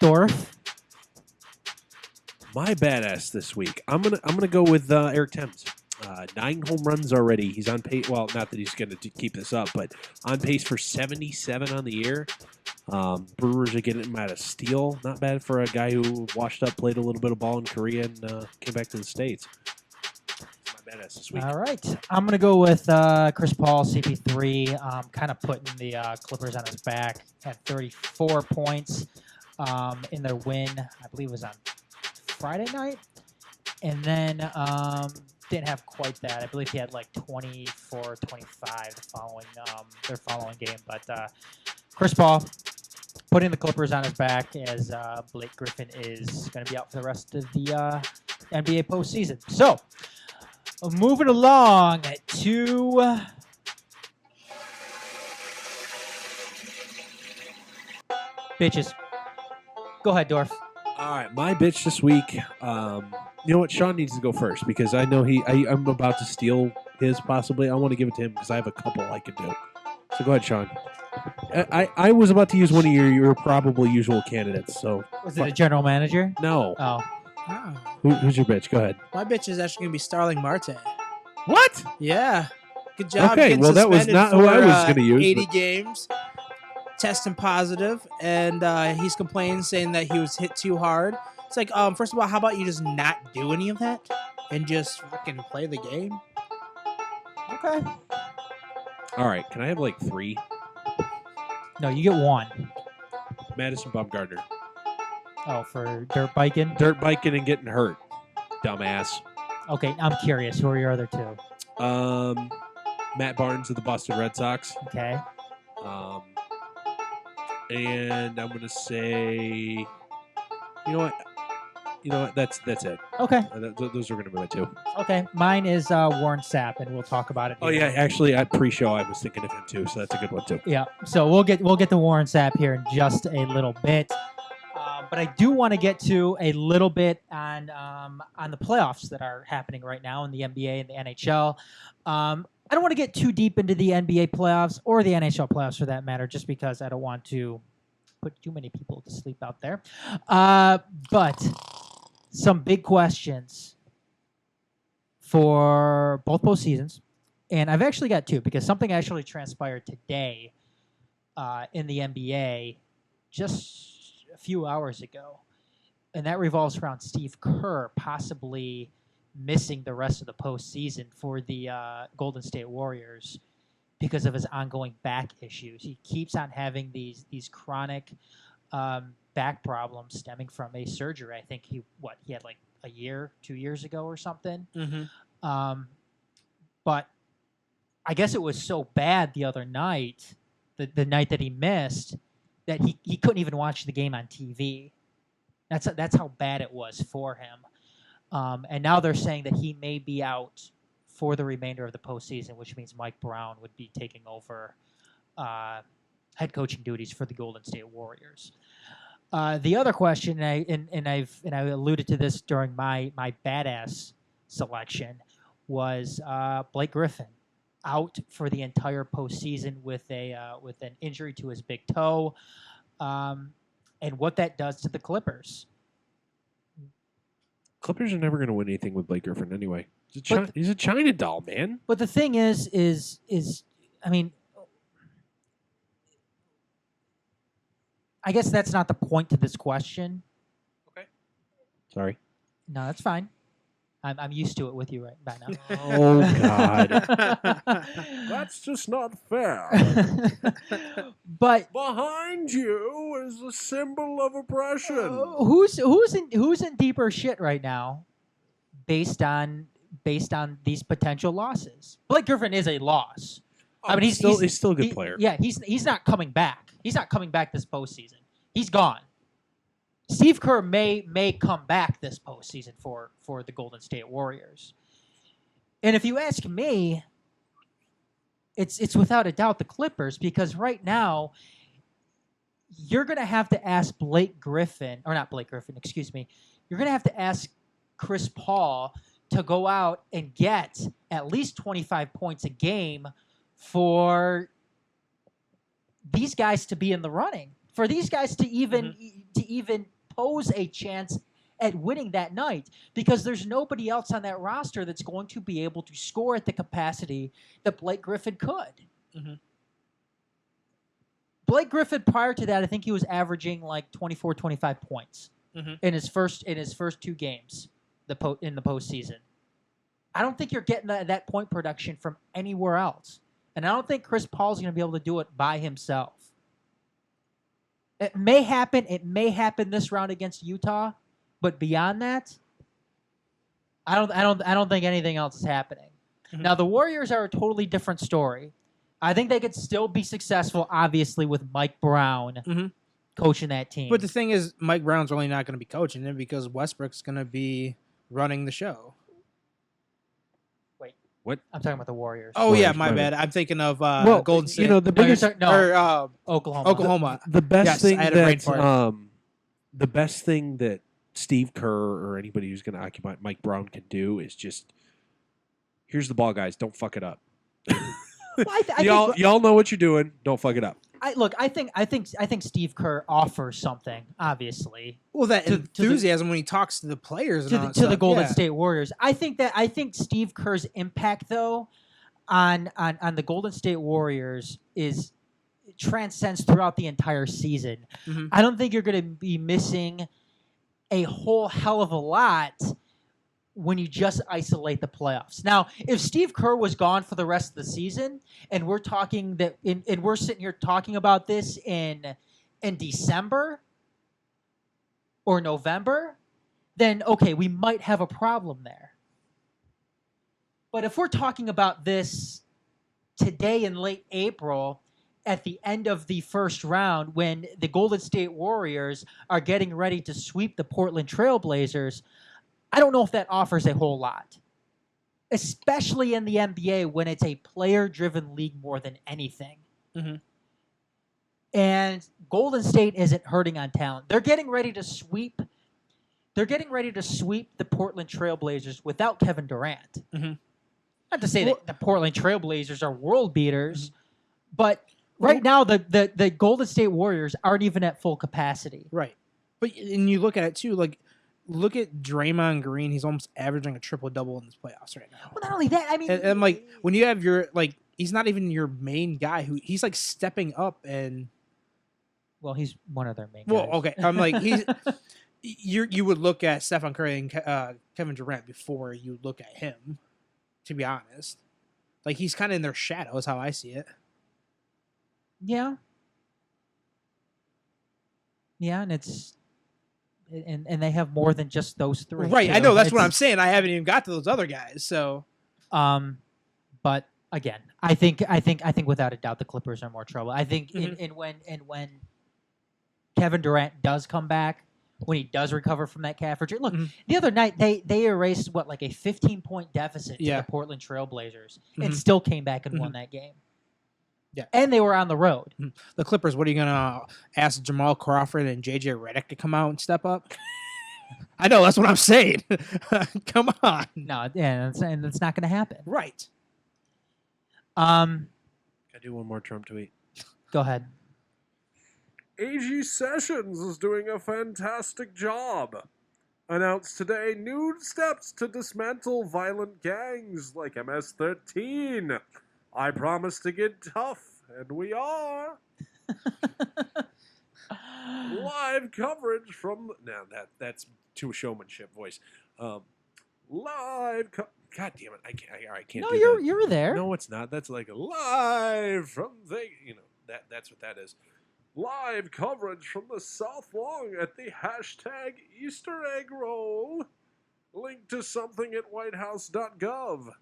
Dorf. My badass this week. I'm gonna go with Eric Thames. 9 home runs already. He's on pace. Well, not that he's going to keep this up, but on pace for 77 on the year. Brewers are getting him out of steal. Not bad for a guy who washed up, played a little bit of ball in Korea, and came back to the States. That's my badass this week. All right. I'm going to go with Chris Paul, CP3, kind of putting the Clippers on his back at 34 points in their win. I believe it was on Friday night. And then didn't have quite that. I believe he had like 24, 25 their following game. But Chris Paul putting the Clippers on his back as Blake Griffin is going to be out for the rest of the NBA postseason. So, moving along to bitches. Go ahead, Dorf. All right, my bitch this week. You know what? Shawn needs to go first because I know I'm about to steal his possibly. I want to give it to him because I have a couple I can do. So go ahead, Shawn. I was about to use one of your probably usual candidates. So Was it a general manager? no. Oh. Who's your bitch? Go ahead. My bitch is actually going to be Starling Marte. What? Yeah. Good job. Okay, getting well, that was suspended not who I for, was gonna use, 80 but- games, testing positive, and he's complaining, saying that he was hit too hard. It's like, first of all, how about you just not do any of that and just fucking play the game? Okay. All right. Can I have like 3? No, you get 1. Madison Bumgarner. Oh, for dirt biking? Dirt biking and getting hurt. Dumbass. Okay, I'm curious. Who are your other 2? Matt Barnes of the Boston Red Sox. Okay. And I'm gonna say, you know what? That's it. Okay. Those are gonna be my 2. Okay. Mine is Warren Sapp, and we'll talk about it. Oh here. yeah, actually, at pre-show I was thinking of him too, so that's a good one too. Yeah. So we'll get the Warren Sapp here in just a little bit. But I do want to get to a little bit on the playoffs that are happening right now in the NBA and the NHL. I don't want to get too deep into the NBA playoffs or the NHL playoffs for that matter, just because I don't want to put too many people to sleep out there. But some big questions for both postseasons. And I've actually got 2 because something actually transpired today in the NBA just a few hours ago. And that revolves around Steve Kerr possibly missing the rest of the postseason for the Golden State Warriors because of his ongoing back issues. He keeps on having these chronic back problems stemming from a surgery. I think he had like a year, 2 years ago or something. Mm-hmm. But I guess it was so bad the other night, the night that he missed, that he couldn't even watch the game on TV. That's how bad it was for him. And now they're saying that he may be out for the remainder of the postseason, which means Mike Brown would be taking over head coaching duties for the Golden State Warriors. The other question, and I alluded to this during my badass selection, was Blake Griffin out for the entire postseason with an injury to his big toe, and what that does to the Clippers. Clippers are never going to win anything with Blake Griffin anyway. He's a China doll, man. But the thing is, I mean, I guess that's not the point to this question. Okay. Sorry. No, that's fine. I'm used to it with you right by now. Oh God, that's just not fair. But Behind you is a symbol of oppression. who's in deeper shit right now, based on these potential losses? Blake Griffin is a loss. I mean, he's still a good player. Yeah, he's not coming back. He's not coming back this postseason. He's gone. Steve Kerr may come back this postseason for the Golden State Warriors. And if you ask me, it's without a doubt the Clippers, because right now you're going to have to ask Blake Griffin, or not Blake Griffin, excuse me. You're going to have to ask Chris Paul to go out and get at least 25 points a game for these guys to be in the running, for these guys to even pose a chance at winning that night, because there's nobody else on that roster that's going to be able to score at the capacity that Blake Griffin could. Mm-hmm. Blake Griffin, prior to that, I think he was averaging like 24, 25 points in his first 2 games in the postseason. I don't think you're getting that point production from anywhere else. And I don't think Chris Paul's going to be able to do it by himself. It may happen. It may happen this round against Utah, but beyond that, I don't think anything else is happening. Mm-hmm. Now the Warriors are a totally different story. I think they could still be successful, obviously, with Mike Brown coaching that team. But the thing is, Mike Brown's really not going to be coaching it because Westbrook's going to be running the show. Wait, what? I'm talking about the Warriors. Oh Warriors, yeah, my bad. I'm thinking of Golden State. You know, the biggest Oklahoma. Oklahoma. The best Yes, thing I had a brain fart. the best thing that Steve Kerr or anybody who's going to occupy Mike Brown can do is just, here's the ball, guys. Don't fuck it up. Well, y'all know what you're doing. Don't fuck it up. I think Steve Kerr offers something, obviously. Well, that enthusiasm when he talks to the players to the Golden State Warriors. I think Steve Kerr's impact though on the Golden State Warriors transcends throughout the entire season. Mm-hmm. I don't think you're going to be missing a whole hell of a lot when you just isolate the playoffs. Now, if Steve Kerr was gone for the rest of the season, and we're talking and we're sitting here talking about this in December or November, then okay, we might have a problem there. But if we're talking about this today in late April, at the end of the first round, when the Golden State Warriors are getting ready to sweep the Portland Trail Blazers, I don't know if that offers a whole lot, especially in the NBA when it's a player-driven league more than anything. Mm-hmm. And Golden State isn't hurting on talent. They're getting ready to sweep. They're getting ready to sweep the Portland Trail Blazers without Kevin Durant. Mm-hmm. Not to say that the Portland Trail Blazers are world beaters, but right now the Golden State Warriors aren't even at full capacity. Right, but and you look at it too, like. Look at Draymond Green. He's almost averaging a triple-double in this playoffs right now. Well, not only that, I mean... And like, when you have your... Like, he's not even your main guy. He's, like, stepping up and... Well, he's one of their main guys. Well, okay. I'm like, he's... You would look at Stephen Curry and Kevin Durant before you look at him, to be honest. Like, he's kind of in their shadow is how I see it. Yeah. Yeah, and it's... And they have more than just those three. Right, too. I know. That's what I'm saying. I haven't even got to those other guys. So, but again, I think without a doubt the Clippers are in more trouble. I think when Kevin Durant does come back, when he does recover from that calf injury. Look, the other night they erased like a 15-point deficit to the Portland Trail Blazers and still came back and won that game. Yeah, and they were on the road. The Clippers. What are you gonna ask Jamal Crawford and JJ Redick to come out and step up? I know that's what I'm saying. Come on. No, yeah, that's not gonna happen. Right. Can I do one more Trump tweet? Go ahead. AG Sessions is doing a fantastic job. Announced today new steps to dismantle violent gangs like MS-13. I promise to get tough, and we are. Live coverage from... Now, that's too showmanship voice. live. God damn it! I can't. No, do you're that. you're there. No, it's not. That's like a live from Vegas. That's what that is. Live coverage from the South Lawn at the hashtag Easter egg roll. Link to something at whitehouse.gov.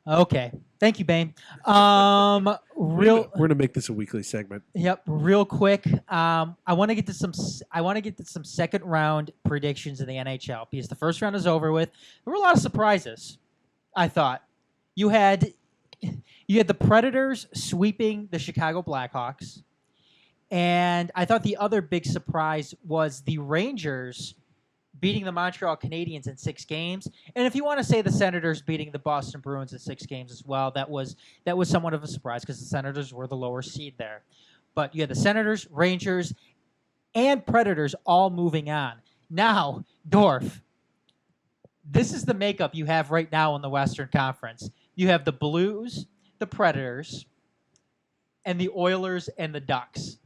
Okay. Thank you, Bane. We're Real. gonna make this a weekly segment. Yep. Real quick. I want to get to some. I want to get to some second round predictions in the NHL because the first round is over with. There were a lot of surprises. I thought you had the Predators sweeping the Chicago Blackhawks, and I thought the other big surprise was the Rangers beating the Montreal Canadiens in 6 games. And if you want to say the Senators beating the Boston Bruins in 6 games as well, that was somewhat of a surprise because the Senators were the lower seed there. But you had the Senators, Rangers, and Predators all moving on. Now, Dorf, this is the makeup you have right now in the Western Conference. You have the Blues, the Predators, and the Oilers and the Ducks.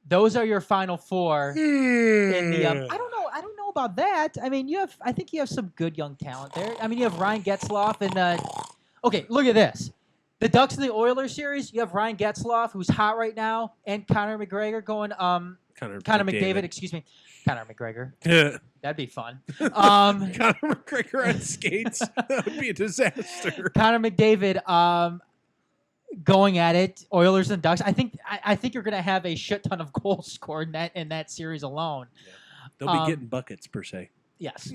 Those are your final 4 in the. I don't know about that. I mean, I think you have some good young talent there. I mean, you have Ryan Getzlaf and. Okay, look at this. The Ducks and the Oilers series. You have Ryan Getzlaf, who's hot right now, and Connor McGregor going. Connor McDavid. Excuse me, Connor McGregor. That'd be fun. Connor McGregor on skates. That would be a disaster. Connor McDavid. Going at it, Oilers and Ducks. I think you're going to have a shit ton of goals scored in that series alone. Yeah. They'll be getting buckets per se. Yes.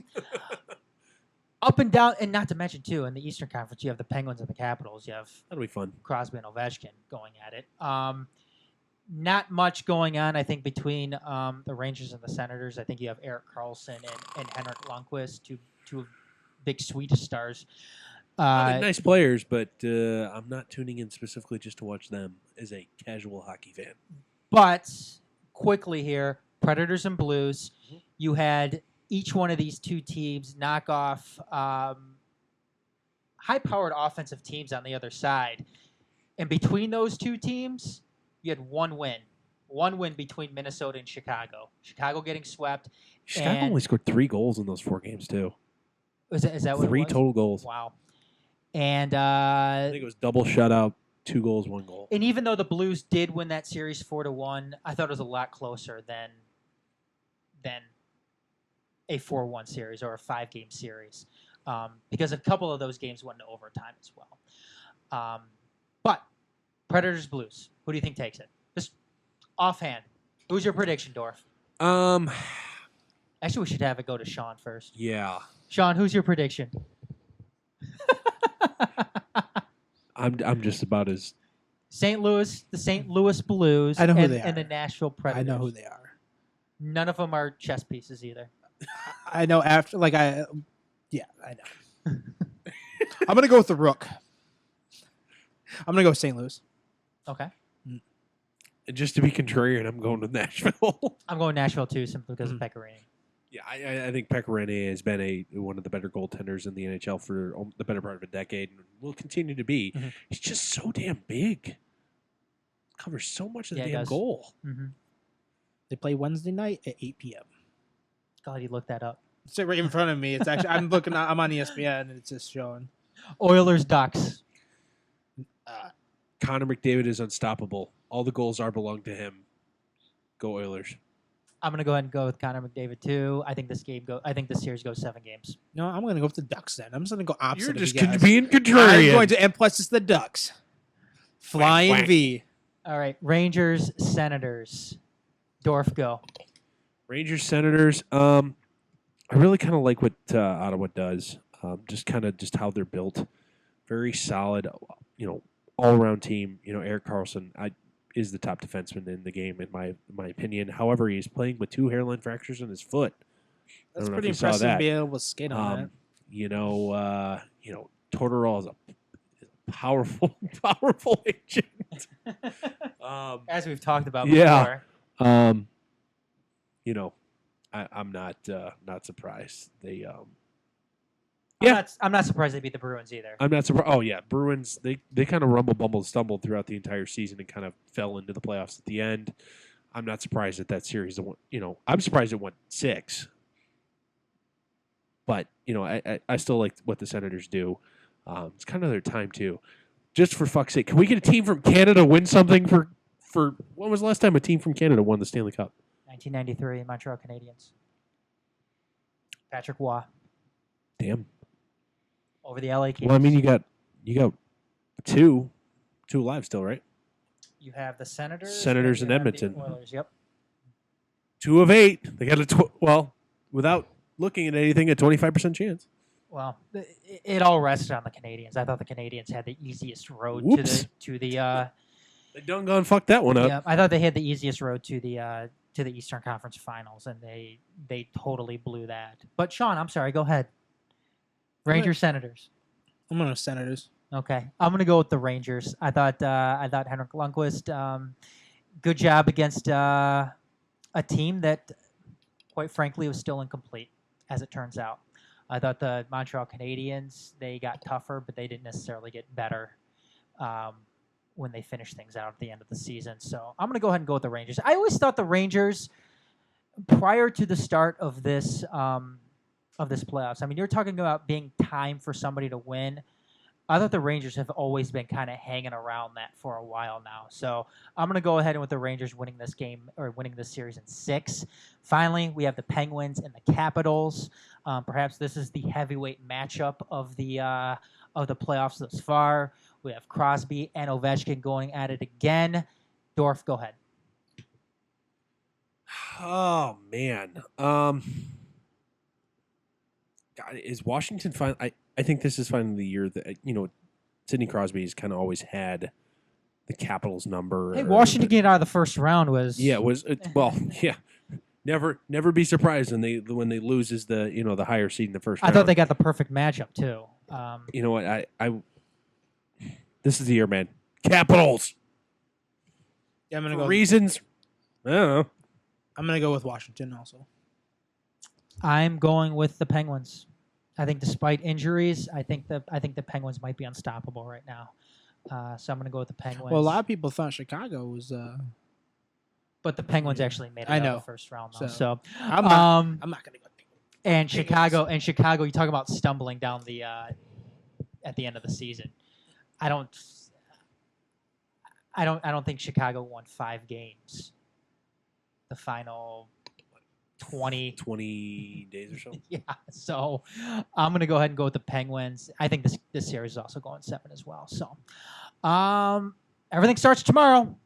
Up and down, and not to mention too, in the Eastern Conference, you have the Penguins and the Capitals. You have That'll be fun. Crosby and Ovechkin going at it. Not much going on, I think, between the Rangers and the Senators. I think you have Erik Karlsson and Henrik Lundqvist, two big Swedish stars. They're nice players, but I'm not tuning in specifically just to watch them as a casual hockey fan. But quickly here, Predators and Blues, you had each one of these 2 teams knock off high-powered offensive teams on the other side. And between those 2 teams, you had 1 win. 1 win between Minnesota and Chicago. Chicago getting swept. Chicago only scored 3 goals in those 4 games, too. Is that what 3 it was? total goals. Wow. And I think it was double shutout, 2 goals, 1 goal. And even though the Blues did win that series 4-1, I thought it was a lot closer than a 4-1 series or a 5-game series, because a couple of those games went into overtime as well. But Predators Blues, who do you think takes it? Just offhand, who's your prediction, Dorf? Actually, we should have it go to Shawn first. Yeah. Shawn, who's your prediction? I'm just about as St. Louis, the St. Louis Blues, I know who and, they and are. the Nashville Predators. I know who they are. None of them are chess pieces either. I know after, like, I know. I'm going to go with the Rook. I'm going to go with St. Louis. Okay. just to be contrarian, I'm going to Nashville. I'm going Nashville too, simply because of Pecorino. Yeah, I think Pecorino has been one of the better goaltenders in the NHL for the better part of a decade, and will continue to be. Mm-hmm. He's just so damn big. Covers so much of the damn does. goal. Mm-hmm. They play Wednesday night at 8 p.m. God, you looked that up. It's right in front of me. It's actually I'm on ESPN and it's just showing. Oilers Ducks. Connor McDavid is unstoppable. All the goals belong to him. Go Oilers. I'm gonna go ahead and go with Connor McDavid too. I think this series goes 7 games. No, I'm going to go with the Ducks then. I'm just going to go opposite. You're of just you guys. being contrarian. I'm going to, and plus it's the Ducks. Flying Whack, whack. V. All right, Rangers Senators. Dorf, go. Rangers, Senators. I really kind of like what Ottawa does. Just how they're built. Very solid. All around team. Erik Karlsson is the top defenseman in the game in my opinion. However, he's playing with 2 hairline fractures in his foot. That's pretty impressive to be able to skate on that. Tortorella is a powerful, powerful agent. As we've talked about yeah. before. I'm not surprised. They I'm not surprised they beat the Bruins either. I'm not surprised. Oh yeah, Bruins. They kind of stumbled throughout the entire season and kind of fell into the playoffs at the end. I'm not surprised that series. I'm surprised it went 6. But I still like what the Senators do. It's kind of their time too. Just for fuck's sake, can we get a team from Canada win something for when was the last time a team from Canada won the Stanley Cup? 1993 Montreal Canadiens. Patrick Waugh Damn. over the LA Kings. Well, I mean, you got two alive still, right? You have the Senators. Senators and and you have the Edmonton. Oilers. Yep. 2 of 8. They got without looking at anything, a 25% chance. Well, it all rested on the Canadians. I thought the Canadians had the easiest road Whoops. to the. They done gone fucked that one up. Yeah, I thought they had the easiest road to the Eastern Conference Finals, and they totally blew that. But Shawn, I'm sorry. Go ahead. Rangers, Senators. I'm going to Senators. Okay, I'm gonna go with the Rangers. I thought Henrik Lundqvist, good job against a team that, quite frankly, was still incomplete, as it turns out. I thought the Montreal Canadiens, they got tougher, but they didn't necessarily get better when they finished things out at the end of the season. So I'm gonna go ahead and go with the Rangers. I always thought the Rangers, prior to the start of this playoffs. I mean, you're talking about being time for somebody to win. I thought the Rangers have always been kind of hanging around that for a while now. So I'm going to go ahead and with the Rangers winning this game or winning this series in 6. Finally, we have the Penguins and the Capitals. Perhaps this is the heavyweight matchup of the playoffs thus far. We have Crosby and Ovechkin going at it again. Dorf, go ahead. Oh man. God, is Washington fine? I think this is finally the year that Sidney Crosby has kind of always had the Capitals number. Hey, Washington getting out of the first round was yeah. Never be surprised when they lose as the higher seed in the first round. I thought they got the perfect matchup too. You know what? I this is the year, man. Capitals. Yeah, I'm going to For go. reasons. I don't know. I'm going to go with Washington also. I'm going with the Penguins. I think despite injuries, I think the Penguins might be unstoppable right now. So I'm going to go with the Penguins. Well, a lot of people thought Chicago was. But the Penguins actually made it out of the first round, though. So I'm not going to go. And Chicago, you talk about stumbling down the at the end of the season. I don't think Chicago won 5 games. The final 20 days or so. Yeah, so I'm going to go ahead and go with the Penguins. I think this series is also going 7 as well. So everything starts tomorrow.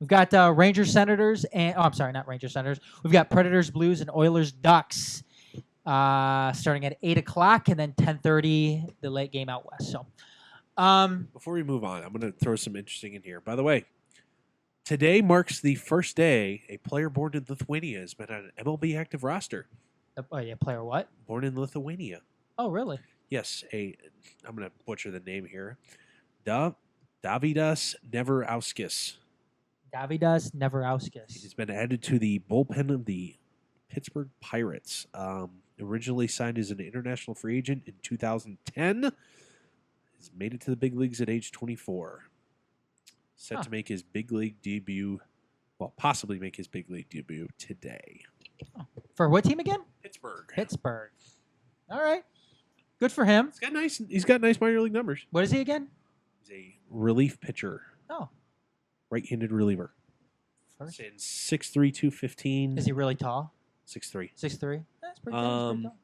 We've got Rangers, Senators, and I'm sorry, not Rangers, Senators. We've got Predators, Blues, and Oilers, Ducks starting at 8 o'clock, and then 10:30 the late game out west. So before we move on, I'm going to throw some interesting in here. By the way, today marks the first day a player born in Lithuania has been on an MLB active roster. oh yeah, player what? Born in Lithuania. Oh really? Yes, I'm going to butcher the name here. Davidas Neverauskis. Davidas Neverauskis. He's been added to the bullpen of the Pittsburgh Pirates. Originally signed as an international free agent in 2010. He's made it to the big leagues at age 24. Set to make his big league debut, possibly make his big league debut today. For what team again? Pittsburgh. All right. Good for him. He's got nice minor league numbers. What is he again? He's a relief pitcher. Oh. Right-handed reliever. First. 6'3", 215. Is he really tall? 6'3". 6'3"? That's pretty tall.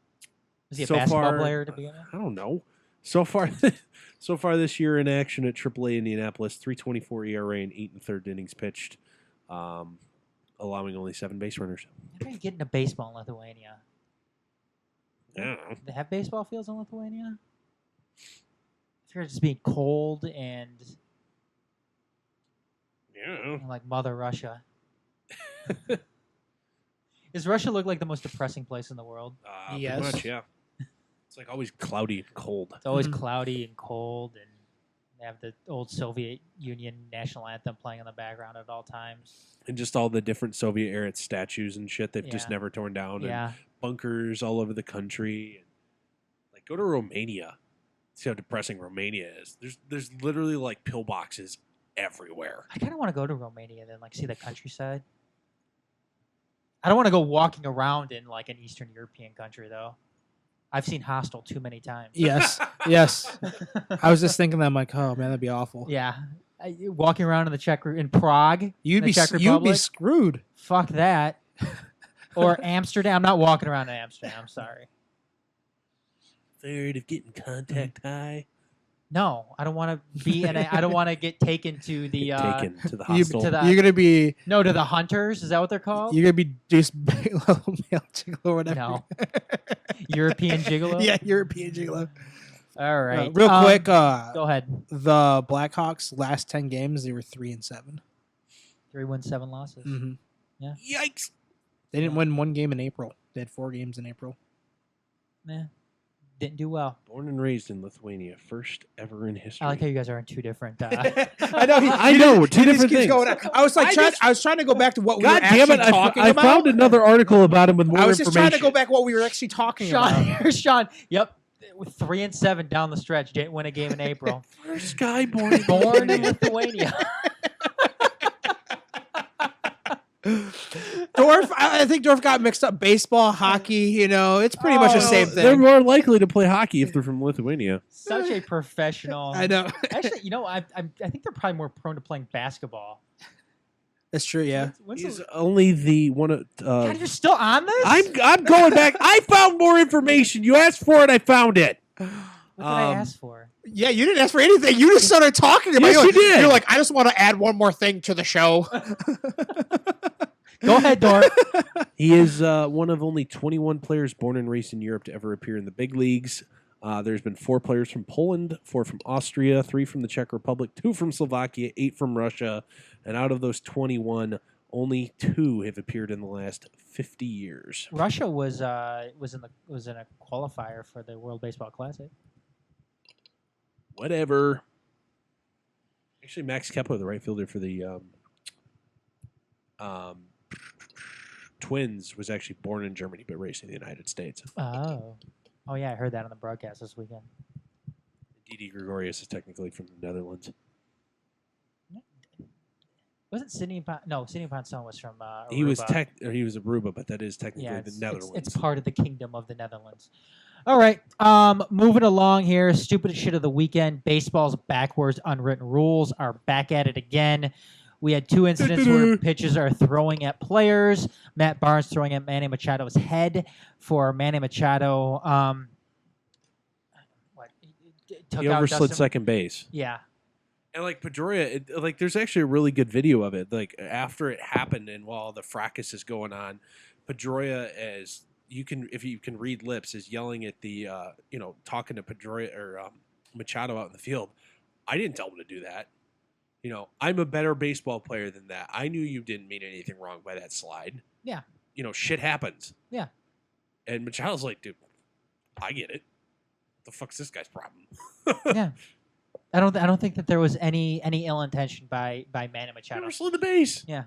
Is he a so basketball far, player to begin with? I don't know. So far this year in action at AAA Indianapolis, 3.24 ERA and 8 1/3 innings pitched, allowing only 7 base runners. How are you getting to baseball in Lithuania? I don't know. They have baseball fields in Lithuania? I figured just being cold and like Mother Russia. Does Russia look like the most depressing place in the world? Yes. Pretty much, yeah. It's like always cloudy and cold. It's always cloudy and cold, and they have the old Soviet Union national anthem playing in the background at all times. And just all the different Soviet era statues and shit they've just never torn down. Yeah. And bunkers all over the country. Like, go to Romania. See how depressing Romania is. There's literally like pillboxes everywhere. I kind of want to go to Romania then, like see the countryside. I don't want to go walking around in like an Eastern European country though. I've seen Hostel too many times. Yes. I was just thinking that. I'm like, oh man, that'd be awful. Yeah. Walking around in the in Prague, You'd the be Czech you'd be Republic. screwed. Fuck that. Or Amsterdam. I'm not walking around in Amsterdam. Sorry. Afraid of getting contact high. No, I don't want to be I don't want to get taken to the Taken to the You- hostel. to the You're gonna be to the hunters. Is that what they're called? you're gonna be just big little male gigolo or whatever. No. European gigolo. Yeah, European gigolo. All right. Real quick, Go ahead. the Blackhawks last 10 games they were 3-7. 3 wins, 7 losses. Mm-hmm. Yikes! They didn't win one game in April. They had 4 games in April. Didn't do well. Born and raised in Lithuania, first ever in history. I like how you guys are in 2 different. I know. I know, two he just different keeps things. going on. I was like, I was trying to go back to what we were God damn actually it! talking I about. found another article about him with more I was information. just trying to go back what we were actually talking Shawn, about. here's Shawn. Yep. With 3-7 down the stretch, didn't win a game in April. First guy born in Born in Lithuania. Dorf, I think Dorf got mixed up. Baseball, hockey, it's pretty much the same They're thing. more likely to play hockey if they're from Lithuania. Such a professional. I know. Actually, I think they're probably more prone to playing basketball. That's true. Yeah. When's He's the- only the one of. God, you're still on this? I'm going back. I found more information. You asked for it. I found it. What did I ask for? Yeah, you didn't ask for anything. You just started talking about Yes, it. you did. You're like, I just want to add one more thing to the show. Go ahead, Dorf. He is one of only 21 players born and raised in Europe to ever appear in the big leagues. There's been 4 players from Poland, 4 from Austria, 3 from the Czech Republic, 2 from Slovakia, 8 from Russia, and out of those 21, only 2 have appeared in the last 50 years. Russia was in a qualifier for the World Baseball Classic. Whatever. Actually, Max Kepler, the right fielder for the Twins, was actually born in Germany but raised in the United States. Oh yeah, I heard that on the broadcast this weekend. Didi Gregorius is technically from the Netherlands. Wasn't Sidney Ponson was from Aruba. He was Aruba, but that is technically the Netherlands. It's part of the Kingdom of the Netherlands. All right, moving along here. Stupidest shit of the weekend. Baseball's backwards unwritten rules are back at it again. We had 2 incidents where pitchers are throwing at players. Matt Barnes throwing at Manny Machado's head for Manny Machado. He overslid second base. Yeah. And Pedroia, there's actually a really good video of it. Like after it happened and while the fracas is going on, Pedroia, if you can read lips, is yelling at the talking to Pedroia or Machado out in the field. I didn't tell him to do that. I'm a better baseball player than that. I knew you didn't mean anything wrong by that slide. Yeah. Shit happens. Yeah. And Machado's like, dude, I get it. The fuck's this guy's problem? Yeah. I don't think that there was any ill intention by Manny Machado. Never slid the base. Yeah.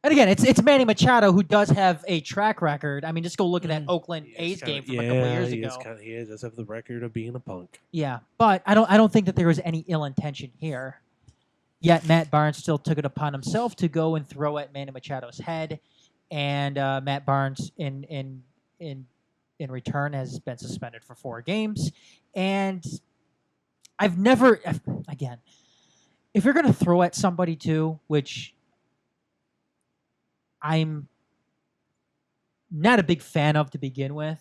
And again, it's Manny Machado who does have a track record. I mean, just go look at that Oakland A's game from a couple years ago. He does have the record of being a punk. Yeah, but I don't think that there was any ill intention here. Yet Matt Barnes still took it upon himself to go and throw at Manny Machado's head, and Matt Barnes in return has been suspended for 4 games. And I've never, again, if you're going to throw at somebody too, which I'm not a big fan of to begin with,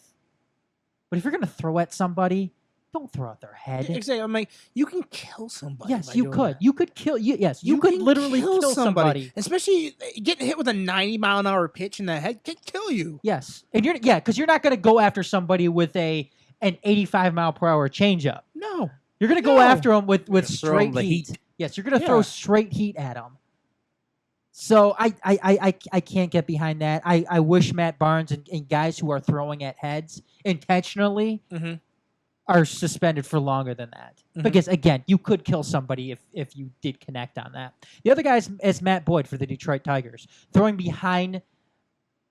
but if you're going to throw at somebody, don't throw at their head. Exactly. I'm like, you can kill somebody. Yes, by you doing could. that. You could kill. Yes, you could can literally kill somebody. Especially getting hit with a 90-mile-an-hour pitch in the head can kill you. Yes, and because you're not going to go after somebody with an 85-mile-per-hour changeup. No. You're going to go after them with throw 'em straight the heat. heat. Yes, you're going to throw straight heat at them. So I can't get behind that. I wish Matt Barnes and guys who are throwing at heads intentionally are suspended for longer than that. Because, again, you could kill somebody if you did connect on that. The other guy is Matt Boyd for the Detroit Tigers, throwing behind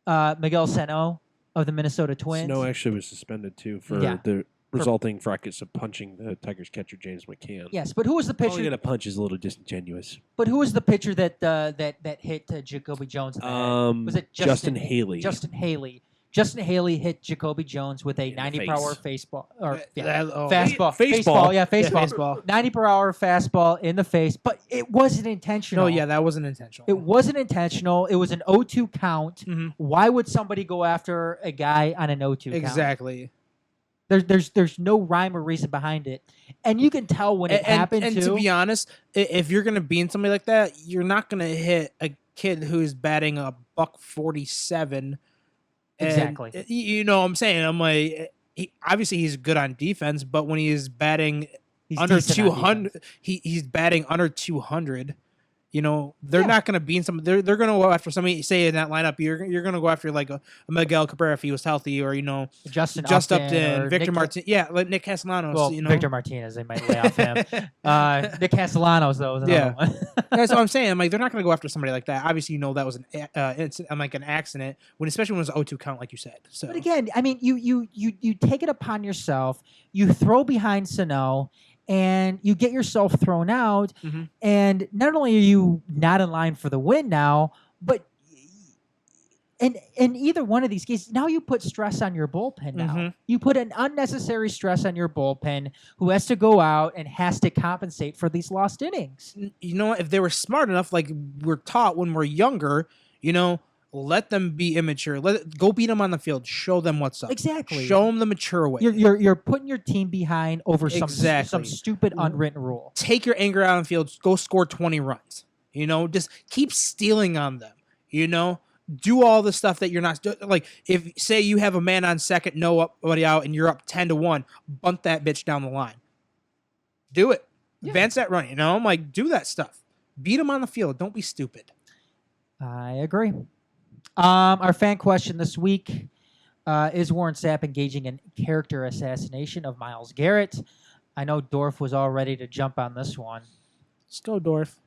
Miguel Sano of the Minnesota Twins. Snow actually was suspended, too, for the resulting fracas of punching the Tigers catcher James McCann. Yes, but who was the pitcher? Calling it a punch is a little disingenuous. But who was the pitcher that hit Jacoby Jones in the head? Was it Justin Haley. Justin Haley Justin Haley hit Jacoby Jones with a In the 90 per face. hour fastball or Oh. fastball. Faceball. Yeah, Yeah, baseball. 90 per hour fastball in the face, but it wasn't intentional. No, yeah, that wasn't intentional. It wasn't intentional. It was an 0-2 count. Mhm. Why would somebody go after a guy on an 0-2 count? Exactly. There's no rhyme or reason behind it, and you can tell when it happened and too. to be honest, if you're gonna beat somebody like that, you're not gonna hit a kid who's batting a $147. Exactly. You know what I'm saying? I'm like, obviously he's good on defense, but when he's batting He's under decent on 200, he's batting under 200. You know, they're Yeah. not going to be in some. They're going to go after somebody. Say in that lineup, you're going to go after like a Miguel Cabrera if he was healthy, or Justin just Upton, or Victor Nick- Martinez. Yeah, like Nick Castellanos. Well, you know, Victor Martinez, they might lay off him. Nick Castellanos, though, was another one. That's what I'm saying. I'm like, they're not going to go after somebody like that. Obviously, that was an accident, especially when it was 0-2 count, like you said. So, But again, I mean, you take it upon yourself. You throw behind Sano, and you get yourself thrown out. Mhm. And not only are you not in line for the win now, but in either one of these cases, now you put stress on your bullpen. Now Mhm. you put an unnecessary stress on your bullpen, who has to go out and has to compensate for these lost innings. you know what? If they were smart enough, like we're taught when we're younger, let them be immature. Go beat them on the field. Show them what's up. Exactly. Show them the mature way. You're putting your team behind over some Exactly. stupid unwritten rule. Take your anger out on the field. Go score 20 runs. Just keep stealing on them. Do all the stuff that you're not like. If say you have a man on second, nobody out, and you're up 10-1, bunt that bitch down the line. Do it. Yeah. Advance that run. I'm like, do that stuff. Beat them on the field. Don't be stupid. I agree. Our fan question this week is Warren Sapp engaging in character assassination of Myles Garrett? I know Dorf was all ready to jump on this one. Let's go, Dorf.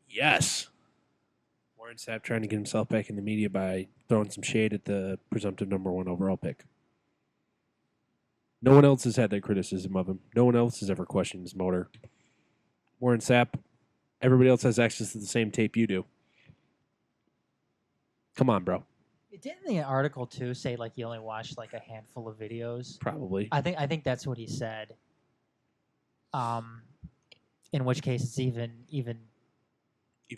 Yes. Warren Sapp trying to get himself back in the media by throwing some shade at the presumptive number 1 overall pick. No one else has had that criticism of him. No one else has ever questioned his motor. Warren Sapp, everybody else has access to the same tape you do. Come on, bro. Didn't the article too say like he only watched like a handful of videos? Probably. I think that's what he said. In which case it's even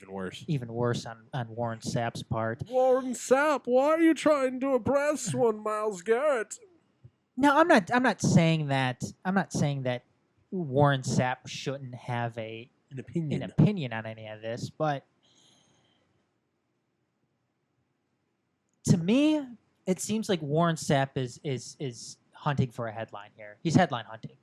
worse. on Warren Sapp's part. Warren Sapp, why are you trying to oppress one Myles Garrett? No, I'm not saying that. I'm not saying that Warren Sapp shouldn't have an opinion on any of this, but to me, it seems like Warren Sapp is hunting for a headline here. He's headline hunting.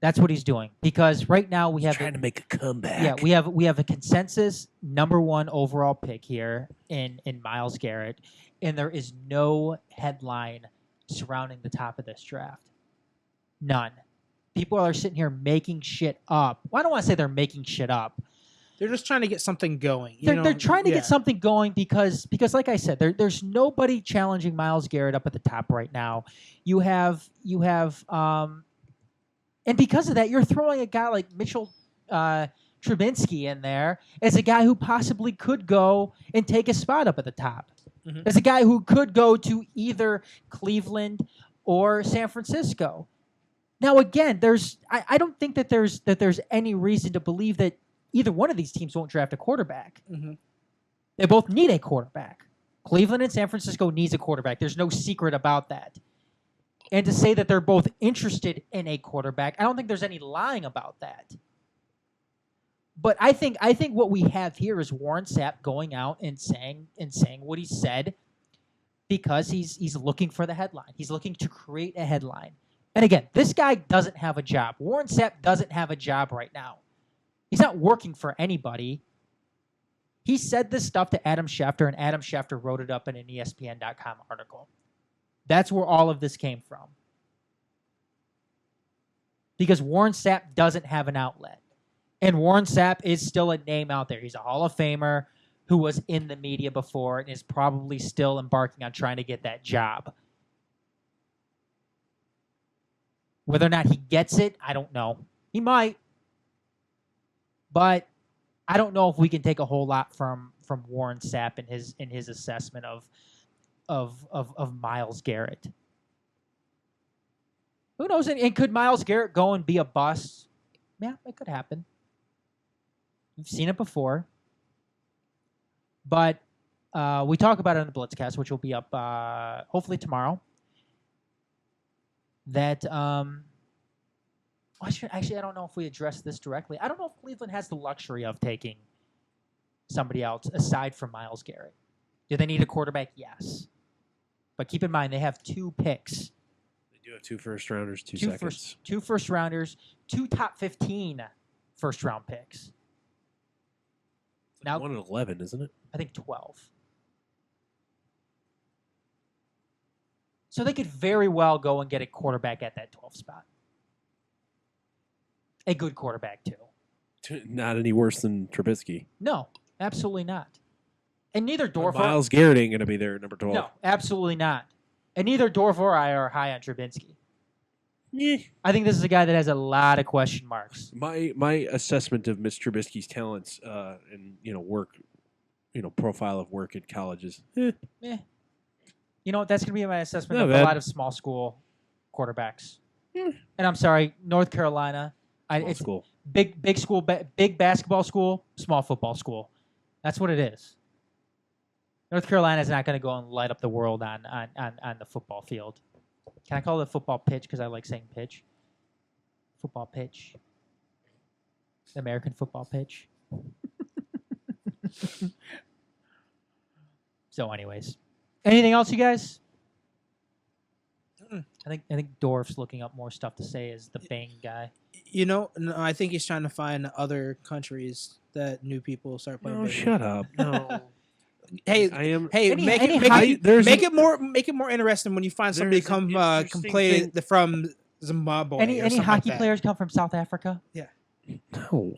That's what he's doing, because right now we have trying to make a comeback. Yeah, we have a consensus number 1 overall pick here in Myles Garrett, and there is no headline surrounding the top of this draft. None. People are sitting here making shit up. Well, I don't want to say they're making shit up. They're just trying to get something going. They're trying to get something going because like I said, there's nobody challenging Myles Garrett up at the top right now. You have and because of that, you're throwing a guy like Mitchell Trubinsky in there as a guy who possibly could go and take a spot up at the top. Mhm. As a guy who could go to either Cleveland or San Francisco. Now, again, I don't think that there's any reason to believe that either one of these teams won't draft a quarterback. Mm-hmm. They both need a quarterback. Cleveland and San Francisco needs a quarterback. There's no secret about that. And to say that they're both interested in a quarterback, I don't think there's any lying about that. But I think what we have here is Warren Sapp going out and saying what he said because he's looking for the headline. He's looking to create a headline. And again, this guy doesn't have a job. Warren Sapp doesn't have a job right now. He's not working for anybody. He said this stuff to Adam Schefter, and Adam Schefter wrote it up in an ESPN.com article. That's where all of this came from. Because Warren Sapp doesn't have an outlet. And Warren Sapp is still a name out there. He's a Hall of Famer who was in the media before and is probably still embarking on trying to get that job. Whether or not he gets it, I don't know. He might. But I don't know if we can take a whole lot from Warren Sapp in his assessment of of Myles Garrett. Who knows? And could Myles Garrett go and be a bust? Yeah, it could happen. We've seen it before. But we talk about it on the Blitzcast, which will be up hopefully tomorrow. That actually, I don't know if we addressed this directly. I don't know if Cleveland has the luxury of taking somebody else aside from Myles Garrett. Do they need a quarterback? Yes. But keep in mind, they have 2 picks. They do have 2 first-rounders, 2 seconds. 2 first-rounders, 2 top 15 first-round picks. Now 1 at 11, isn't it? I think 12. So they could very well go and get a quarterback at that 12 spot. A good quarterback, too. Not any worse than Trubisky. No, absolutely not. And neither Dorf or... Myles Garrett ain't going to be there at number 12. No, absolutely not. And neither Dorf or I are high on Trubinsky. Yeah. I think this is a guy that has a lot of question marks. My assessment of Mr. Trubisky's talents and work, profile of work at colleges. You know what? That's going to be my assessment Not of bad. a lot of small school quarterbacks. And I'm sorry, North Carolina. It's School. big school, big basketball school, small football school. That's what it is. North Carolina is not going to go and light up the world on the football field. Can I call it a football pitch because I like saying pitch? Football pitch. The American football pitch. So, anyways, anything else, you guys? I think Dorf's looking up more stuff to say as the Bang guy. No, I think he's trying to find other countries that new people start playing. No, Bang. shut up. No. Hey, I am. hey, Any- make any it, make, high- it, there's make an- it more interesting when you find somebody There's an come interesting play thing- from Zimbabwe. Any or something hockey like that. players come from South Africa? No.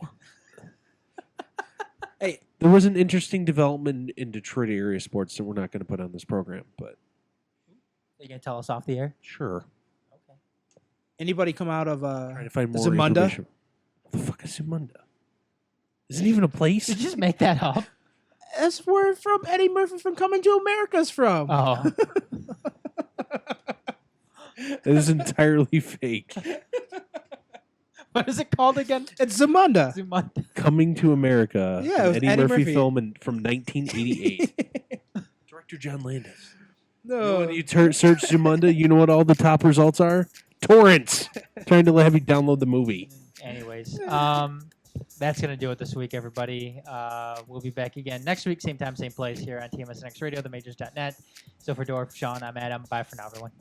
Hey, There was an interesting development in Detroit area sports that we're not going to put on this program, but Are you gonna tell us off the air? sure. Okay. anybody come out of Trying to find more Zamunda? information. What the fuck is Zamunda? Is it even a place? Did you just make that up? That's where from Eddie Murphy from Coming to America's from. Oh. It is entirely fake. What is it called again? It's Zamunda. Zumanda. Coming to America. Yeah, an it was Eddie, Eddie Murphy, Murphy. film from 1988. Director John Landis. You know No, when you search Zamunda, you know what all the top results are? Torrents. Trying to have you download the movie. Anyways, that's going to do it this week, everybody. We'll be back again next week, same time, same place here on TMSNX Radio, themajors.net. So for Dorf, Shawn, I'm Adam. Bye for now, everyone.